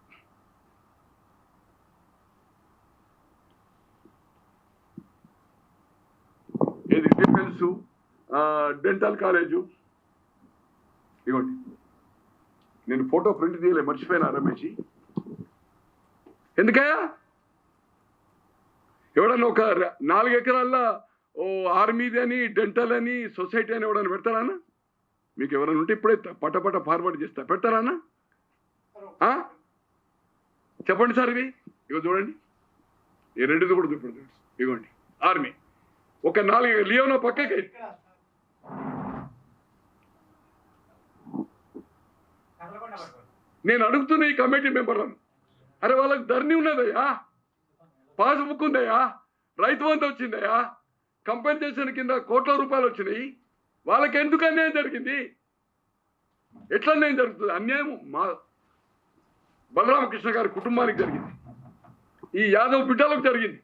ఏది డిఫెన్స్, డెంటల్ కాలేజు, ఇవ్వండి. నేను ఫోటో ప్రింట్ తీయలే, మర్చిపోయినా రమేష్. ఎందుకయ్యా ఎవడన్నా ఒక 4 ఎకరాల్లో ఓ ఆర్మీది అని, డెంటల్ అని, సొసైటీ అని ఎవడన్నా పెడతారా? మీకు ఎవరైనా ఉంటే ఇప్పుడే పటపట ఫార్వర్డ్ చేస్తా, పెడతారా? చెప్పండి సార్. ఇగో చూడండి, ఈ రెండుది కూడా చూపండి. ఇగోండి ఆర్మీ, ఒక 4 లియోనో పక్కకి. నేను అడుగుతున్న ఈ కమిటీ మెంబర్లను, అరే వాళ్ళకి ధరణి ఉన్నదయ్యా, పాస్బుక్ ఉందయ్యా, రైతు బంధు వచ్చిందయ్యా, కంపెన్సేషన్ కింద కోట్ల రూపాయలు వచ్చినాయి, వాళ్ళకి ఎందుకు అన్యాయం జరిగింది? ఎట్లా అన్యాయం జరుగుతుంది? అన్యాయం మా బలరామకృష్ణ గారి కుటుంబానికి జరిగింది, ఈ యాదవ్ బిడ్డలకు జరిగింది.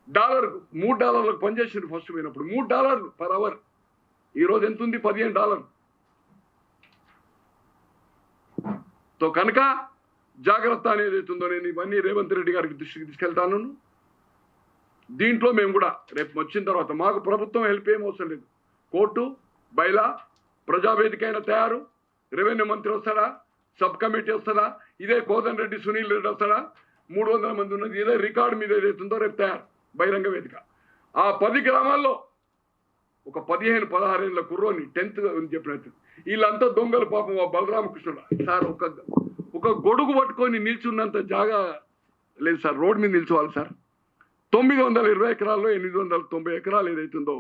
$3 పనిచేసింది ఫస్ట్ పోయినప్పుడు, $3 పర్ అవర్. ఈరోజు ఎంత ఉంది? $15. తో కనుక జాగ్రత్త అనేది అవుతుందో నేను ఇవన్నీ రేవంత్ రెడ్డి గారికి దృష్టికి తీసుకెళ్తాను. దీంట్లో మేము కూడా రేపు వచ్చిన తర్వాత మాకు ప్రభుత్వం హెల్ప్ ఏం అవసరం లేదు. కోర్టు, బైలా, ప్రజావేదిక అయినా తయారు, రెవెన్యూ మంత్రి వస్తాడా, సబ్ కమిటీ వస్తాడా, ఇదే కోదండ రెడ్డి, సునీల్ రెడ్డి వస్తాడా, 300 మంది ఉన్నది, ఇదే రికార్డు మీద ఏదైతుందో రేపు తయారు బహిరంగ వేదిక. ఆ 10 గ్రామాల్లో ఒక 15-16 ఏళ్ళ కుర్రోని 10th చెప్పినట్టు వీళ్ళంతా దొంగలు పాపం. ఆ బలరామకృష్ణుడు సార్ ఒక గొడుగు పట్టుకొని నిల్చున్నంత జాగా లేదు సార్, రోడ్ మీద నిల్చోవాలి సార్. 920 ఎకరాల్లో 890 ఎకరాలు ఏదైతుందో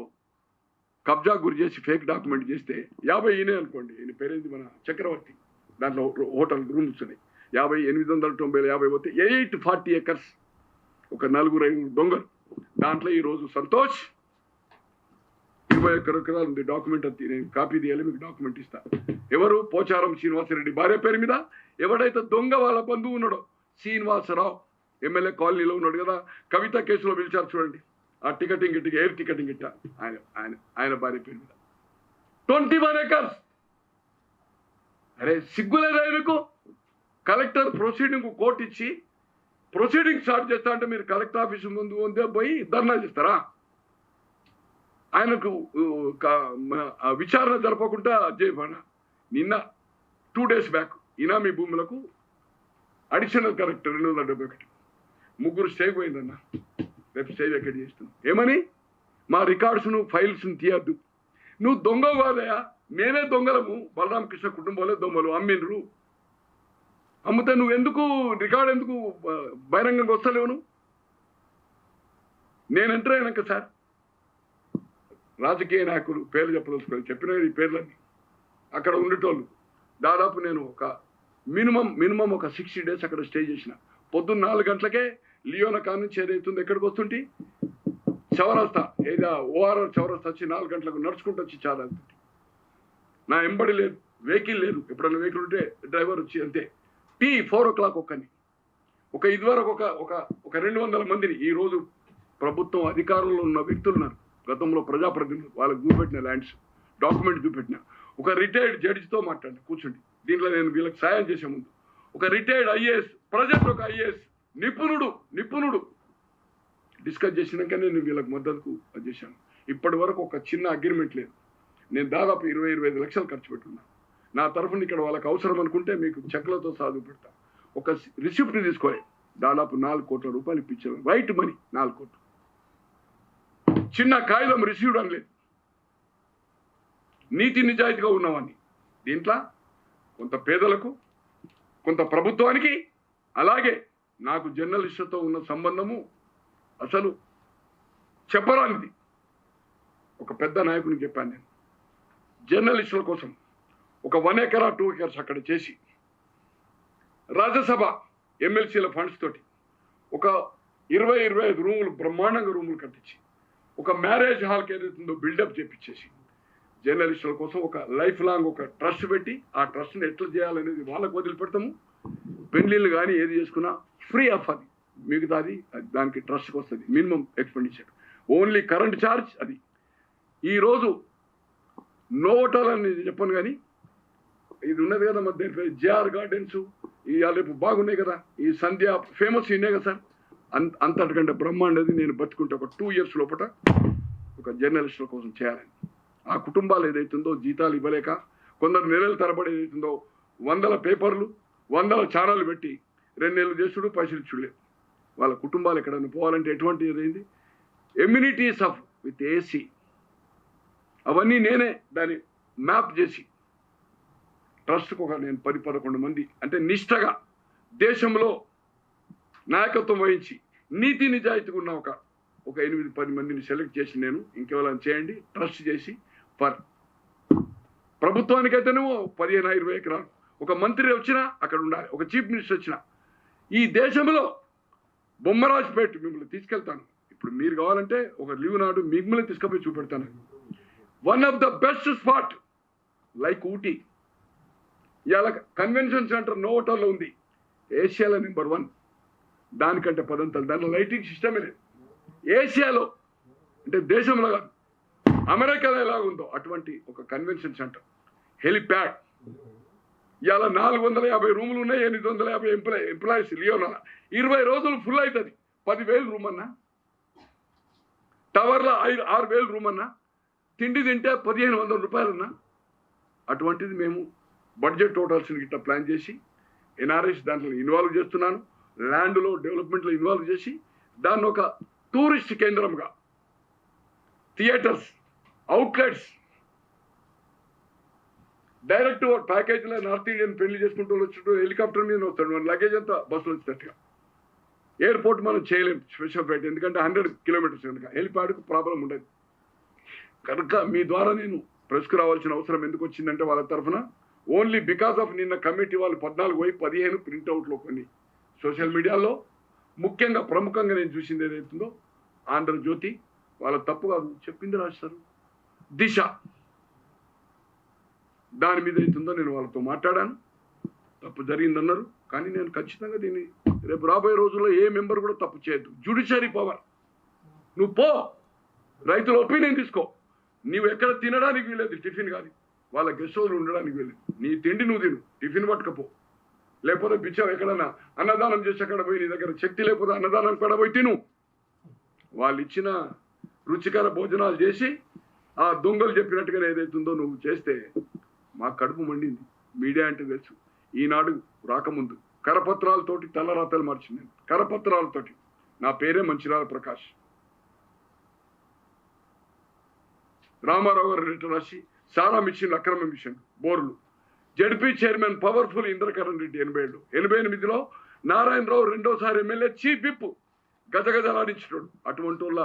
కబ్జా గురి చేసి ఫేక్ డాక్యుమెంట్ చేస్తే 50 ఈయనే అనుకోండి, ఈయన పేరేంది మన చక్రవర్తి, దాంట్లో హోటల్ రూమ్స్ ఉన్నాయి. 890 పోతే 840 ఎకర్స్, ఒక 4-5 దొంగలు. దాంట్లో ఈరోజు సంతోష్ 21 ఎకరాలు ఉంది. డాక్యుమెంట్ అది నేను కాపీ తీయాలి, మీకు డాక్యుమెంట్ ఇస్తా. ఎవరు? పోచారం శ్రీనివాసరెడ్డి భార్య పేరు మీద. ఎవడైతే దొంగ వాళ్ళ బంధువు ఉన్నాడో శ్రీనివాసరావు, ఎమ్మెల్యే కాలనీలో ఉన్నాడు కదా, కవిత కేసులో పిలిచారు చూడండి, ఆ టికెటింగ్ ఇట్టిగా ఎయిర్ టికెటింగ్ ఇట్ట ఆయన ఆయన ఆయన భార్య పేరు మీద 21 acres. అరే సిగ్గులేదా ఆయనకు? కలెక్టర్ ప్రొసీడింగ్ కోర్టు ఇచ్చి ప్రొసీడింగ్ స్టార్ట్ చేస్తా అంటే మీరు కలెక్టర్ ఆఫీస్ ముందే పోయి ధర్నా చేస్తారా? ఆయనకు విచారణ జరపకుండా చేయబడిన నిన్న 2 days బ్యాక్ ఇనామీ భూములకు అడిషనల్ కలెక్టర్ 271 ముగ్గురు స్టే పోయిందన్న. రేపు స్టే వెకెట్ చేస్తున్నాం. ఏమని? మా రికార్డ్స్ను ఫైల్స్ను తీయద్దు. నువ్వు దొంగ కాదయా, మేమే దొంగలము, బలరామకృష్ణ కుటుంబంలో దొంగలు అమ్మిండ్రు. అమ్మితే నువ్వు ఎందుకు రికార్డ్ ఎందుకు బహిరంగంగా వస్తలేవు? నువ్వు నేను ఎంటర్ అయినాక సార్ రాజకీయ నాయకులు పేర్లు చెప్పదలుచుకోవాలి, చెప్పిన ఈ పేర్లన్నీ అక్కడ ఉండేటోళ్ళు దాదాపు నేను ఒక మినిమం ఒక 60 days అక్కడ స్టే చేసిన. పొద్దున్న 4 గంటలకే లియోనా కాడ నుంచి ఏదైతుందో ఎక్కడికి వస్తుంటే చౌరస్తా ఏదో ఓఆర్ఆర్ చౌరస్తా వచ్చి 4 గంటలకు నడుచుకుంటూ వచ్చి చాలా వెళ్తుంటే నా ఎంబడి లేదు, వెహికల్ లేదు. ఎప్పుడైనా వెహికల్ ఉంటే డ్రైవర్ వచ్చి అంతే. 4 o'clock ఒక్కని ఒక ఇదివరకు ఒక 200 మందిని ఈరోజు ప్రభుత్వం అధికారంలో ఉన్న వ్యక్తులు ఉన్నారు, గతంలో ప్రజాప్రతినిధులు, వాళ్ళకి చూపెట్టిన ల్యాండ్స్ డాక్యుమెంట్ చూపెట్టిన ఒక రిటైర్డ్ జడ్జితో మాట్లాడి కూర్చోండి. దీంట్లో నేను వీళ్ళకి సాయం చేసే ముందు ఒక రిటైర్డ్ ఐఏఎస్ ప్రజెంట్ ఒక ఐఏఎస్ నిపుణుడు డిస్కస్ చేసినాక నేను వీళ్ళకి మద్దతుకు చేశాను. ఇప్పటి వరకు ఒక చిన్న అగ్రిమెంట్ లేదు. నేను దాదాపు 20-25 లక్షలు ఖర్చు పెట్టుకున్నాను. నా తరఫున ఇక్కడ వాళ్ళకి అవసరం అనుకుంటే మీకు చెక్లతో సాధు పెడతా. ఒక రిసిప్ట్ తీసుకోవాలి, దాదాపు 4 కోట్ల రూపాయలు ఇప్పించాను. వైట్ మనీ 4 కోట్లు. చిన్న కాగితం రిసీవ్డ్ అని లేదు. నీతి నిజాయితీగా ఉన్నవాన్ని దీంట్లో కొంత పేదలకు, కొంత ప్రభుత్వానికి, అలాగే నాకు జర్నలిస్టులతో ఉన్న సంబంధము అసలు చెప్పరానిది. ఒక పెద్ద నాయకునికి చెప్పాను నేను, జర్నలిస్టుల కోసం ఒక 1 acre 2 acres అక్కడ చేసి రాజ్యసభ ఎమ్మెల్సీల ఫండ్స్ తోటి ఒక 20-25 రూములు బ్రహ్మాండంగా రూములు కట్టించి ఒక మ్యారేజ్ హాల్కి ఏదైతుందో బిల్డప్ చేపించేసి జర్నలిస్టుల కోసం ఒక లైఫ్ లాంగ్ ఒక ట్రస్ట్ పెట్టి ఆ ట్రస్ట్ని ఎట్లా చేయాలనేది వాళ్ళకు వదిలిపెడతాము. పెళ్లిళ్ళు కానీ ఏది చేసుకున్నా ఫ్రీ ఆఫ్, అది మిగతాది దానికి ట్రస్ట్కి వస్తుంది. Minimum expenditure only current charge. అది ఈరోజు నోవోటల్ అనేది చెప్పను కానీ ఇది ఉన్నది కదా మధ్య జేఆర్ గార్డెన్స్ ఇవాళ రేపు బాగున్నాయి కదా, ఈ సంధ్య ఫేమస్ ఉన్నాయి కదా సార్, అంతటికంటే బ్రహ్మాండది నేను బతుకుంటే ఒక 2 years లోపల ఒక జర్నలిస్టుల కోసం చేయాలని. ఆ కుటుంబాలు ఏదైతుందో జీతాలు ఇవ్వలేక కొందరు నెలల తరబడి ఏదైతుందో 100 పేపర్లు 100 ఛానళ్ళు పెట్టి 2 నెలలు చేసుడు పైసలు ఇచ్చులేదు. వాళ్ళ కుటుంబాలు ఎక్కడైనా పోవాలంటే ఎటువంటి ఏదైంది ఎమ్యూనిటీస్ ఆఫ్ విత్ ఏసీ అవన్నీ నేనే దాన్ని మ్యాప్ చేసి ట్రస్ట్కు ఒక నేను 10-11 మంది అంటే నిష్టగా దేశంలో నాయకత్వం వహించి నీతి నిజాయితీగా ఉన్న ఒక 8-10 మందిని సెలెక్ట్ చేసి నేను ఇంకెవరైనా చేయండి ట్రస్ట్ చేసి ఫర్ ప్రభుత్వానికైతేనేమో 15-20 ఎకరాలు, ఒక మంత్రి వచ్చినా అక్కడ ఉండాలి, ఒక చీఫ్ మినిస్టర్ వచ్చినా. ఈ దేశంలో బొమ్మరాజుపేట మిమ్మల్ని తీసుకెళ్తాను. ఇప్పుడు మీరు కావాలంటే ఒక లీవ్ నాడు మిమ్మల్ని తీసుకుపోయి చూపెడతాను. One of the best spot like Ooty. ఇవాళ కన్వెన్షన్ సెంటర్ నోవోటల్లో ఉంది, ఏషియాలో నెంబర్ 1. దానికంటే పదంతలు దానిలో లైటింగ్ సిస్టమే లేదు. ఏషియాలో అంటే దేశంలో కాదు, అమెరికాలో ఎలాగుందో అటువంటి ఒక కన్వెన్షన్ సెంటర్, హెలిప్యాడ్. ఇవాళ 450 రూములు ఉన్నాయి, 850 ఎంప్లాయీస్. లియోనా 20 రోజులు ఫుల్ అవుతుంది. 10,000 రూమ్ అన్నా, టవర్లో 6,000 రూమ్ అన్నా, తిండి తింటే 1,500 రూపాయలన్నా. అటువంటిది మేము బడ్జెట్ టోటల్స్ని గిట్లా ప్లాన్ చేసి ఎన్ఆర్ఎస్ దాంట్లో ఇన్వాల్వ్ చేస్తున్నాను. ల్యాండ్లో డెవలప్మెంట్లో ఇన్వాల్వ్ చేసి దాన్ని ఒక టూరిస్ట్ కేంద్రంగా, థియేటర్స్, అవుట్లెట్స్, డైరెక్ట్ ప్యాకేజీలో నార్త్ ఇండియన్ పెళ్లి చేసుకుంటూ వచ్చి హెలికాప్టర్ మీద వస్తాడు, మన లగేజ్ అంతా బస్సులో వచ్చేటట్టుగా. ఎయిర్పోర్ట్ మనం చేయలేం స్పెషల్ ఫ్లైట్, ఎందుకంటే 100 kilometers కనుక హెలిప్యాడ్కు ప్రాబ్లం ఉండదు. కనుక మీ ద్వారా నేను ప్రెస్కు రావాల్సిన అవసరం ఎందుకు వచ్చిందంటే వాళ్ళ తరఫున ఓన్లీ బికాస్ ఆఫ్ నిన్న కమిటీ వాళ్ళు 14 పోయి 15 ప్రింట్అవుట్లో కొన్ని సోషల్ మీడియాలో ముఖ్యంగా ప్రముఖంగా నేను చూసింది ఏదైతుందో ఆంధ్రజ్యోతి వాళ్ళ తప్పు కాదు చెప్పింది రాస్తారు. దిశ దాని మీద అవుతుందో నేను వాళ్ళతో మాట్లాడాను. తప్పు జరిగిందన్నారు. కానీ నేను ఖచ్చితంగా దీన్ని రేపు రాబోయే రోజుల్లో ఏ మెంబర్ కూడా తప్పు చేయొద్దు. జ్యుడిషియరీ పవర్, నువ్వు పో, రైతుల ఒపీనియన్ తీసుకో. నువ్వు ఎక్కడ తినడానికి వీలేదు, టిఫిన్ కాదు, వాళ్ళ గెస్ట్ హౌస్లో ఉండడానికి వీలేదు. నీ తిండి నువ్వు తిను, టిఫిన్ పట్టుకపో. లేకపోతే బిచ్చం ఎక్కడన్నా అన్నదానం చేసి అక్కడ పోయి, నీ దగ్గర శక్తి లేకపోతే అన్నదానం కూడా పోయి తిను. వాళ్ళు ఇచ్చిన రుచికర భోజనాలు చేసి ఆ దొంగలు చెప్పినట్టుగా ఏదైతుందో నువ్వు చేస్తే మా కడుపు మండింది. మీడియా అంటే తెలుసు, ఈనాడు రాకముందు కరపత్రాలతోటి తలరాతలు మార్చింది నేను. కరపత్రాలతోటి నా పేరే మంచిరాల ప్రకాష్. రామారావు గారు లెటర్ రాసి సారా మిషన్, అక్రమ మిషన్, బోర్లు, ZP chairman powerful Indrakaran Reddy 87. 88లో నారాయణరావు రెండోసారి ఎమ్మెల్యే, చీఫ్ విప్, గజగజలాడించినాడు. అటువంటి వాళ్ళ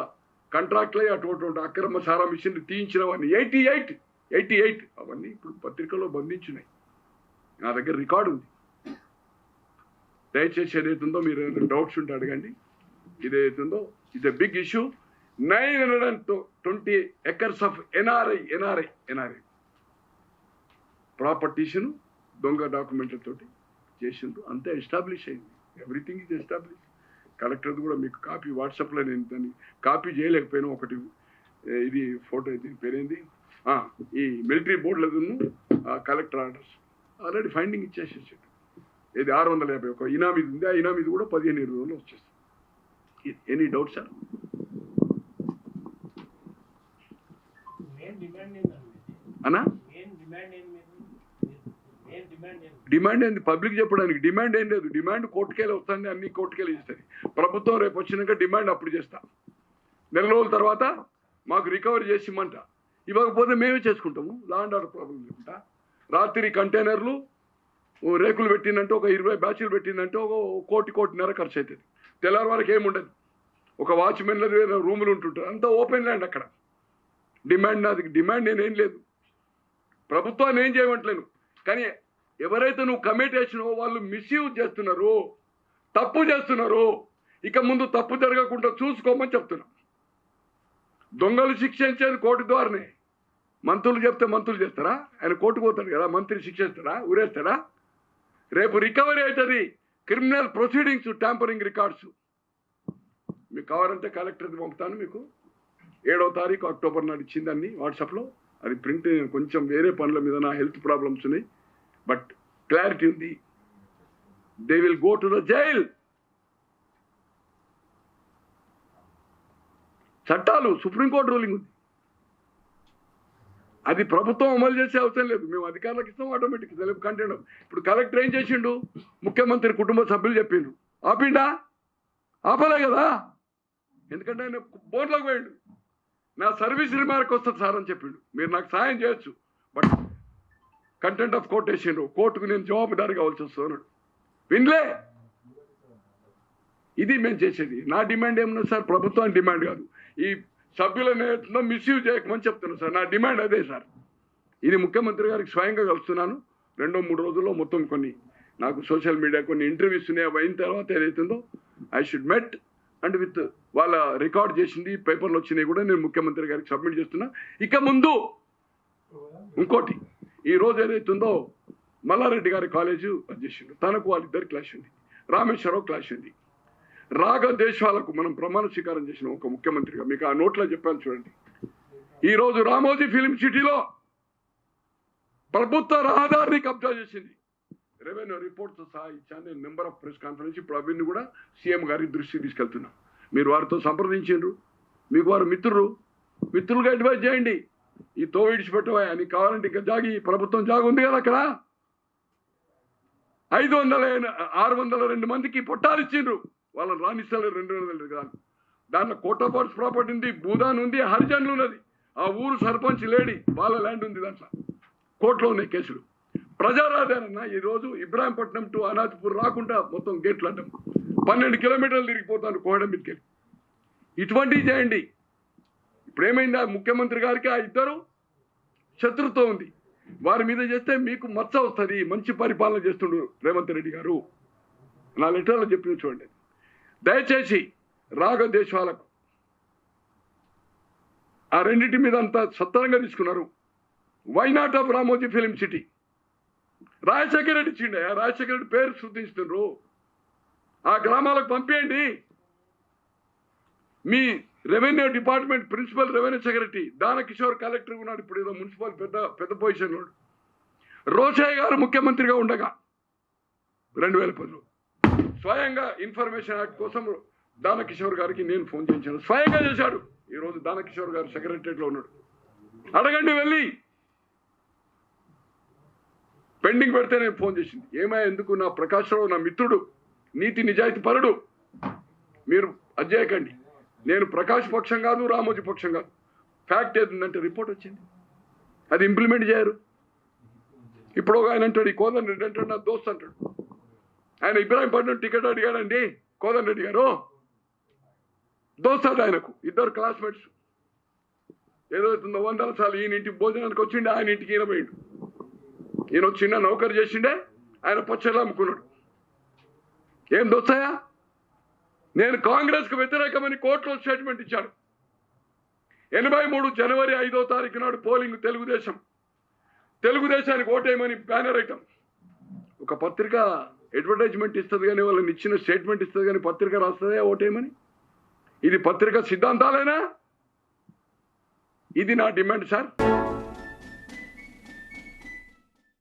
కాంట్రాక్ట్లే అటువంటి అక్రమ సారా మిషన్ తీయించిన వాడిని 88 అవన్నీ ఇప్పుడు పత్రికల్లో బంధించినాయి. నా దగ్గర రికార్డు ఉంది. దయచేసి ఏదైతుందో మీరు ఏదైనా డౌట్స్ ఉంటే అడగండి. ఇదేదైతుందో ఇది big issue. 920 acres of NRI ప్రాపర్టీస్ను దొంగ డాక్యుమెంట్లతోటి చేసిండ్రు. అంతే ఎస్టాబ్లిష్ అయింది. Everything is establish. కలెక్టర్ కూడా మీకు కాపీ వాట్సాప్లో నేను దాన్ని కాపీ చేయలేకపోయినా ఒకటి ఇది ఫోటో అయితే పేరేంది ఈ మిలిటరీ బోర్డులను కలెక్టర్ ఆర్డర్స్ ఆల్రెడీ ఫైండింగ్ ఇచ్చేసేసాడు. ఇది 650 ఒక ఇనామీది ఉంది. ఆ ఇనామీది కూడా 15-20 రోజులు వచ్చేస్తుంది. Any doubt sir? అన్నా డిమాండ్ ఏంది? పబ్లిక్ చెప్పడానికి డిమాండ్ ఏం లేదు. డిమాండ్ కోర్టుకెళ్ళి వస్తుంది, అన్ని కోర్టుకెళ్ళి ఇస్తుంది. ప్రభుత్వం రేపు వచ్చినాక డిమాండ్ అప్పుడు చేస్తా. నెల రోజుల తర్వాత మాకు రికవరీ చేసి ఇమ్మంట. ఇవ్వకపోతే మేమే చేసుకుంటాము. లా అండ్ ఆర్డర్ ప్రాబ్లం లేకుండా. రాత్రి కంటైనర్లు రేకులు పెట్టిందంటే ఒక 20 బ్యాచ్లు పెట్టిందంటే ఒక 1.5 ఖర్చు అవుతుంది. తెల్లారి వరకు ఏముండదు. ఒక వాచ్మెన్లది రూములు ఉంటుంటారు. అంతా ఓపెన్ ల్యాండ్ అక్కడ. డిమాండ్ నాది. డిమాండ్ నేనేం లేదు, ప్రభుత్వాన్ని ఏం చేయమంటలేను. కానీ ఎవరైతే నువ్వు కమిట్ చేసినావో వాళ్ళు మిస్యూజ్ చేస్తున్నారు, తప్పు చేస్తున్నారు. ఇక ముందు తప్పు జరగకుండా చూసుకోమని చెప్తున్నా. దొంగలు శిక్షించేది కోర్టు ద్వారానే. మంత్రులు చెప్తే మంత్రులు చేస్తారా? ఆయన కోర్టుకు పోతాడు కదా, మంత్రి శిక్షిస్తారా? ఊరేస్తారా? రేపు రికవరీ అవుతుంది. క్రిమినల్ ప్రొసీడింగ్స్, ట్యాంపరింగ్ రికార్డ్స్ మీకు కావాలంటే కలెక్టర్కి పంపుతాను. మీకు 7వ తారీఖు అక్టోబర్ నాడు ఇచ్చిందాన్ని వాట్సాప్లో. అది ప్రింట్ కొంచెం వేరే పనుల మీద నా హెల్త్ ప్రాబ్లమ్స్ ఉన్నాయి, బట్ క్లారిటీ ఉంది. They will go to the jail. చట్టాలు, సుప్రీంకోర్టు రూలింగ్ ఉంది. అది ప్రభుత్వం అమలు చేసే అవసరం లేదు. మేము అధికారులకు ఇస్తాం, ఆటోమేటిక్ సెలవు కంటెంట్. ఇప్పుడు కలెక్టర్ ఏం చేసిండు? ముఖ్యమంత్రి కుటుంబ సభ్యులు చెప్పిండు. ఆపిండా? ఆపలే కదా. ఎందుకంటే ఆయన బోర్డులోకి పోయిండు. నా సర్వీస్ రిమార్క్ వస్తుంది సార్ అని చెప్పిండు. మీరు నాకు సాయం చేయొచ్చు, బట్ కంటెంట్ ఆఫ్ కోర్టు వేసిండు. కోర్టుకు నేను జవాబుదారి కావాల్సి వస్తుంది అన్నాడు. వినలే. ఇది మేము చేసేది. నా డిమాండ్ ఏమన్నా సార్? ప్రభుత్వానికి డిమాండ్ కాదు. ఈ సభ్యులను మిస్యూజ్ చేయకమని చెప్తున్నాను సార్. నా డిమాండ్ అదే సార్. ఇది ముఖ్యమంత్రి గారికి స్వయంగా కలుస్తున్నాను. 2-3 రోజుల్లో మొత్తం కొన్ని నాకు సోషల్ మీడియా కొన్ని ఇంటర్వ్యూస్ ఉన్నాయి. అయిన తర్వాత ఏదైతుందో I should met and with వాళ్ళ రికార్డ్ చేసింది పేపర్లు వచ్చినాయి కూడా నేను ముఖ్యమంత్రి గారికి సబ్మిట్ చేస్తున్నా. ఇక ముందు ఇంకోటి, ఈరోజు ఏదైతుందో మల్లారెడ్డి గారి కాలేజు చేసిండు. తనకు వాళ్ళిద్దరు క్లాష్ ఉంది. రామేశ్వరరావు క్లాష్ ఉంది. రాగద్వేషాలకు మనం ప్రమాణ స్వీకారం చేసిన ఒక ముఖ్యమంత్రిగా మీకు ఆ నోట్లో చెప్పాను చూడండి. ఈరోజు రామోజీ ఫిలిం సిటీలో ప్రభుత్వ రహదారిని కబ్జా చేసింది. రెవెన్యూ రిపోర్ట్తో సహా ఇచ్చాను నేను. నెంబర్ ఆఫ్ ప్రెస్ కాన్ఫరెన్స్ ఇప్పుడు అవన్నీ కూడా సీఎం గారి దృష్టికి తీసుకెళ్తున్నాం. మీరు వారితో సంప్రదించారు. మీకు వారు మిత్రులుగా అడ్వైజ్ చేయండి. ఈ తో విడిచిపెట్టవా అని. కావాలంటే ఇంకా ప్రభుత్వం జాగు ఉంది కదా అక్కడ. 602 మందికి పొట్టాలు ఇచ్చిండ్రు. వాళ్ళని రాణిస్తారు 200 కాదు. దాంట్లో కోటపార్ట్స్ ప్రాపర్టీ ఉంది, భూదాన్ ఉంది, హరిజన్లు ఉన్నది. ఆ ఊరు సర్పంచ్ లేడీ, వాళ్ళ ల్యాండ్ ఉంది. దాంట్లో కోర్టులో ఉన్నాయి కేసులు. ప్రజారాధన ఈరోజు ఇబ్రాహీంపట్నం టు అనాథపూర్ రాకుండా మొత్తం గేట్లు అడ్డం 12 కిలోమీటర్లు తిరిగిపోతాను కోహడం మీదకెళ్ళి. ఇటువంటివి చేయండి. ఇప్పుడు ఏమైందా? ముఖ్యమంత్రి గారికి ఆ ఇద్దరు శత్రుత్వం ఉంది. వారి మీద చేస్తే మీకు మచ్చ వస్తుంది. మంచి పరిపాలన చేస్తుండ్రు రేవంత్ రెడ్డి గారు. నా లెటర్లో చెప్పిన చూడండి. దయచేసి రాగద్వేషాలకు ఆ రెండింటి మీద అంతా సత్తరంగా తీసుకున్నారు. Why not of Ramoji film city? Rajasekhara Reddy ఇచ్చిండే, రాజశేఖర రెడ్డి పేరు శృతిస్తున్నారు. ఆ గ్రామాలకు పంపేయండి. మీ revenue department principal revenue secretary Danakishore collector ఉన్నాడు, ఇప్పుడు ఏదో మున్సిపల్ పెద్ద పొజిషన్ ఉన్నాడు. రోషయ్య గారు ముఖ్యమంత్రిగా ఉండగా 2010లో స్వయంగా ఇన్ఫర్మేషన్ యాక్ట్ కోసం దానకిషోర్ గారికి నేను ఫోన్ చేయించాను, స్వయంగా చేశాడు. ఈరోజు దానకిషోర్ గారు సెక్రటరియట్లో ఉన్నాడు, అడగండి వెళ్ళి. పెండింగ్ పెడితే నేను ఫోన్ చేసింది, ఏమయ్యా ఎందుకు, నా ప్రకాష్ రావు నా మిత్రుడు, నీతి నిజాయితీ పరుడు, మీరు అజ్జేయకండి. నేను ప్రకాష్ పక్షం కాదు, రామోజీ పక్షం కాదు. ఫ్యాక్ట్ ఏదంటే రిపోర్ట్ వచ్చింది, అది ఇంప్లిమెంట్ చేయరు. ఇప్పుడు ఒక ఆయన అంటాడు, ఈ కోదండ రెడ్డి అంటాడు నా దోస్త్ అంటాడు, ఆయన ఇబ్రాహీంపట్నం టికెట్ అడిగాడండి కోదండ రెడ్డి గారు, దోస్త్ ఆయనకు, ఇద్దరు క్లాస్మేట్స్. ఏదవుతుందో 100 సార్లు ఈయన ఇంటికి భోజనానికి వచ్చిండే, ఆయన ఇంటికి ఈయన పోయిండు. ఈయన చిన్న నౌకరు చేసిండే, ఆయన పచ్చళ్ళు అమ్ముకున్నాడు. ఏం దోస్తాయా? నేను కాంగ్రెస్కు వ్యతిరేకమని కోర్టులో స్టేట్మెంట్ ఇచ్చాడు. 83 జనవరి 5వ తారీఖు నాడు పోలింగ్ తెలుగుదేశానికి ఓటేయమని బ్యానర్ ఐటమ్. ఒక పత్రిక అడ్వర్టైజ్మెంట్ ఇస్తుంది కానీ, వాళ్ళని ఇచ్చిన స్టేట్మెంట్ ఇస్తుంది కానీ పత్రిక రాస్తుందా ఓటేయమని? ఇది పత్రిక సిద్ధాంతాలేనా? ఇది నా డిమాండ్ సార్.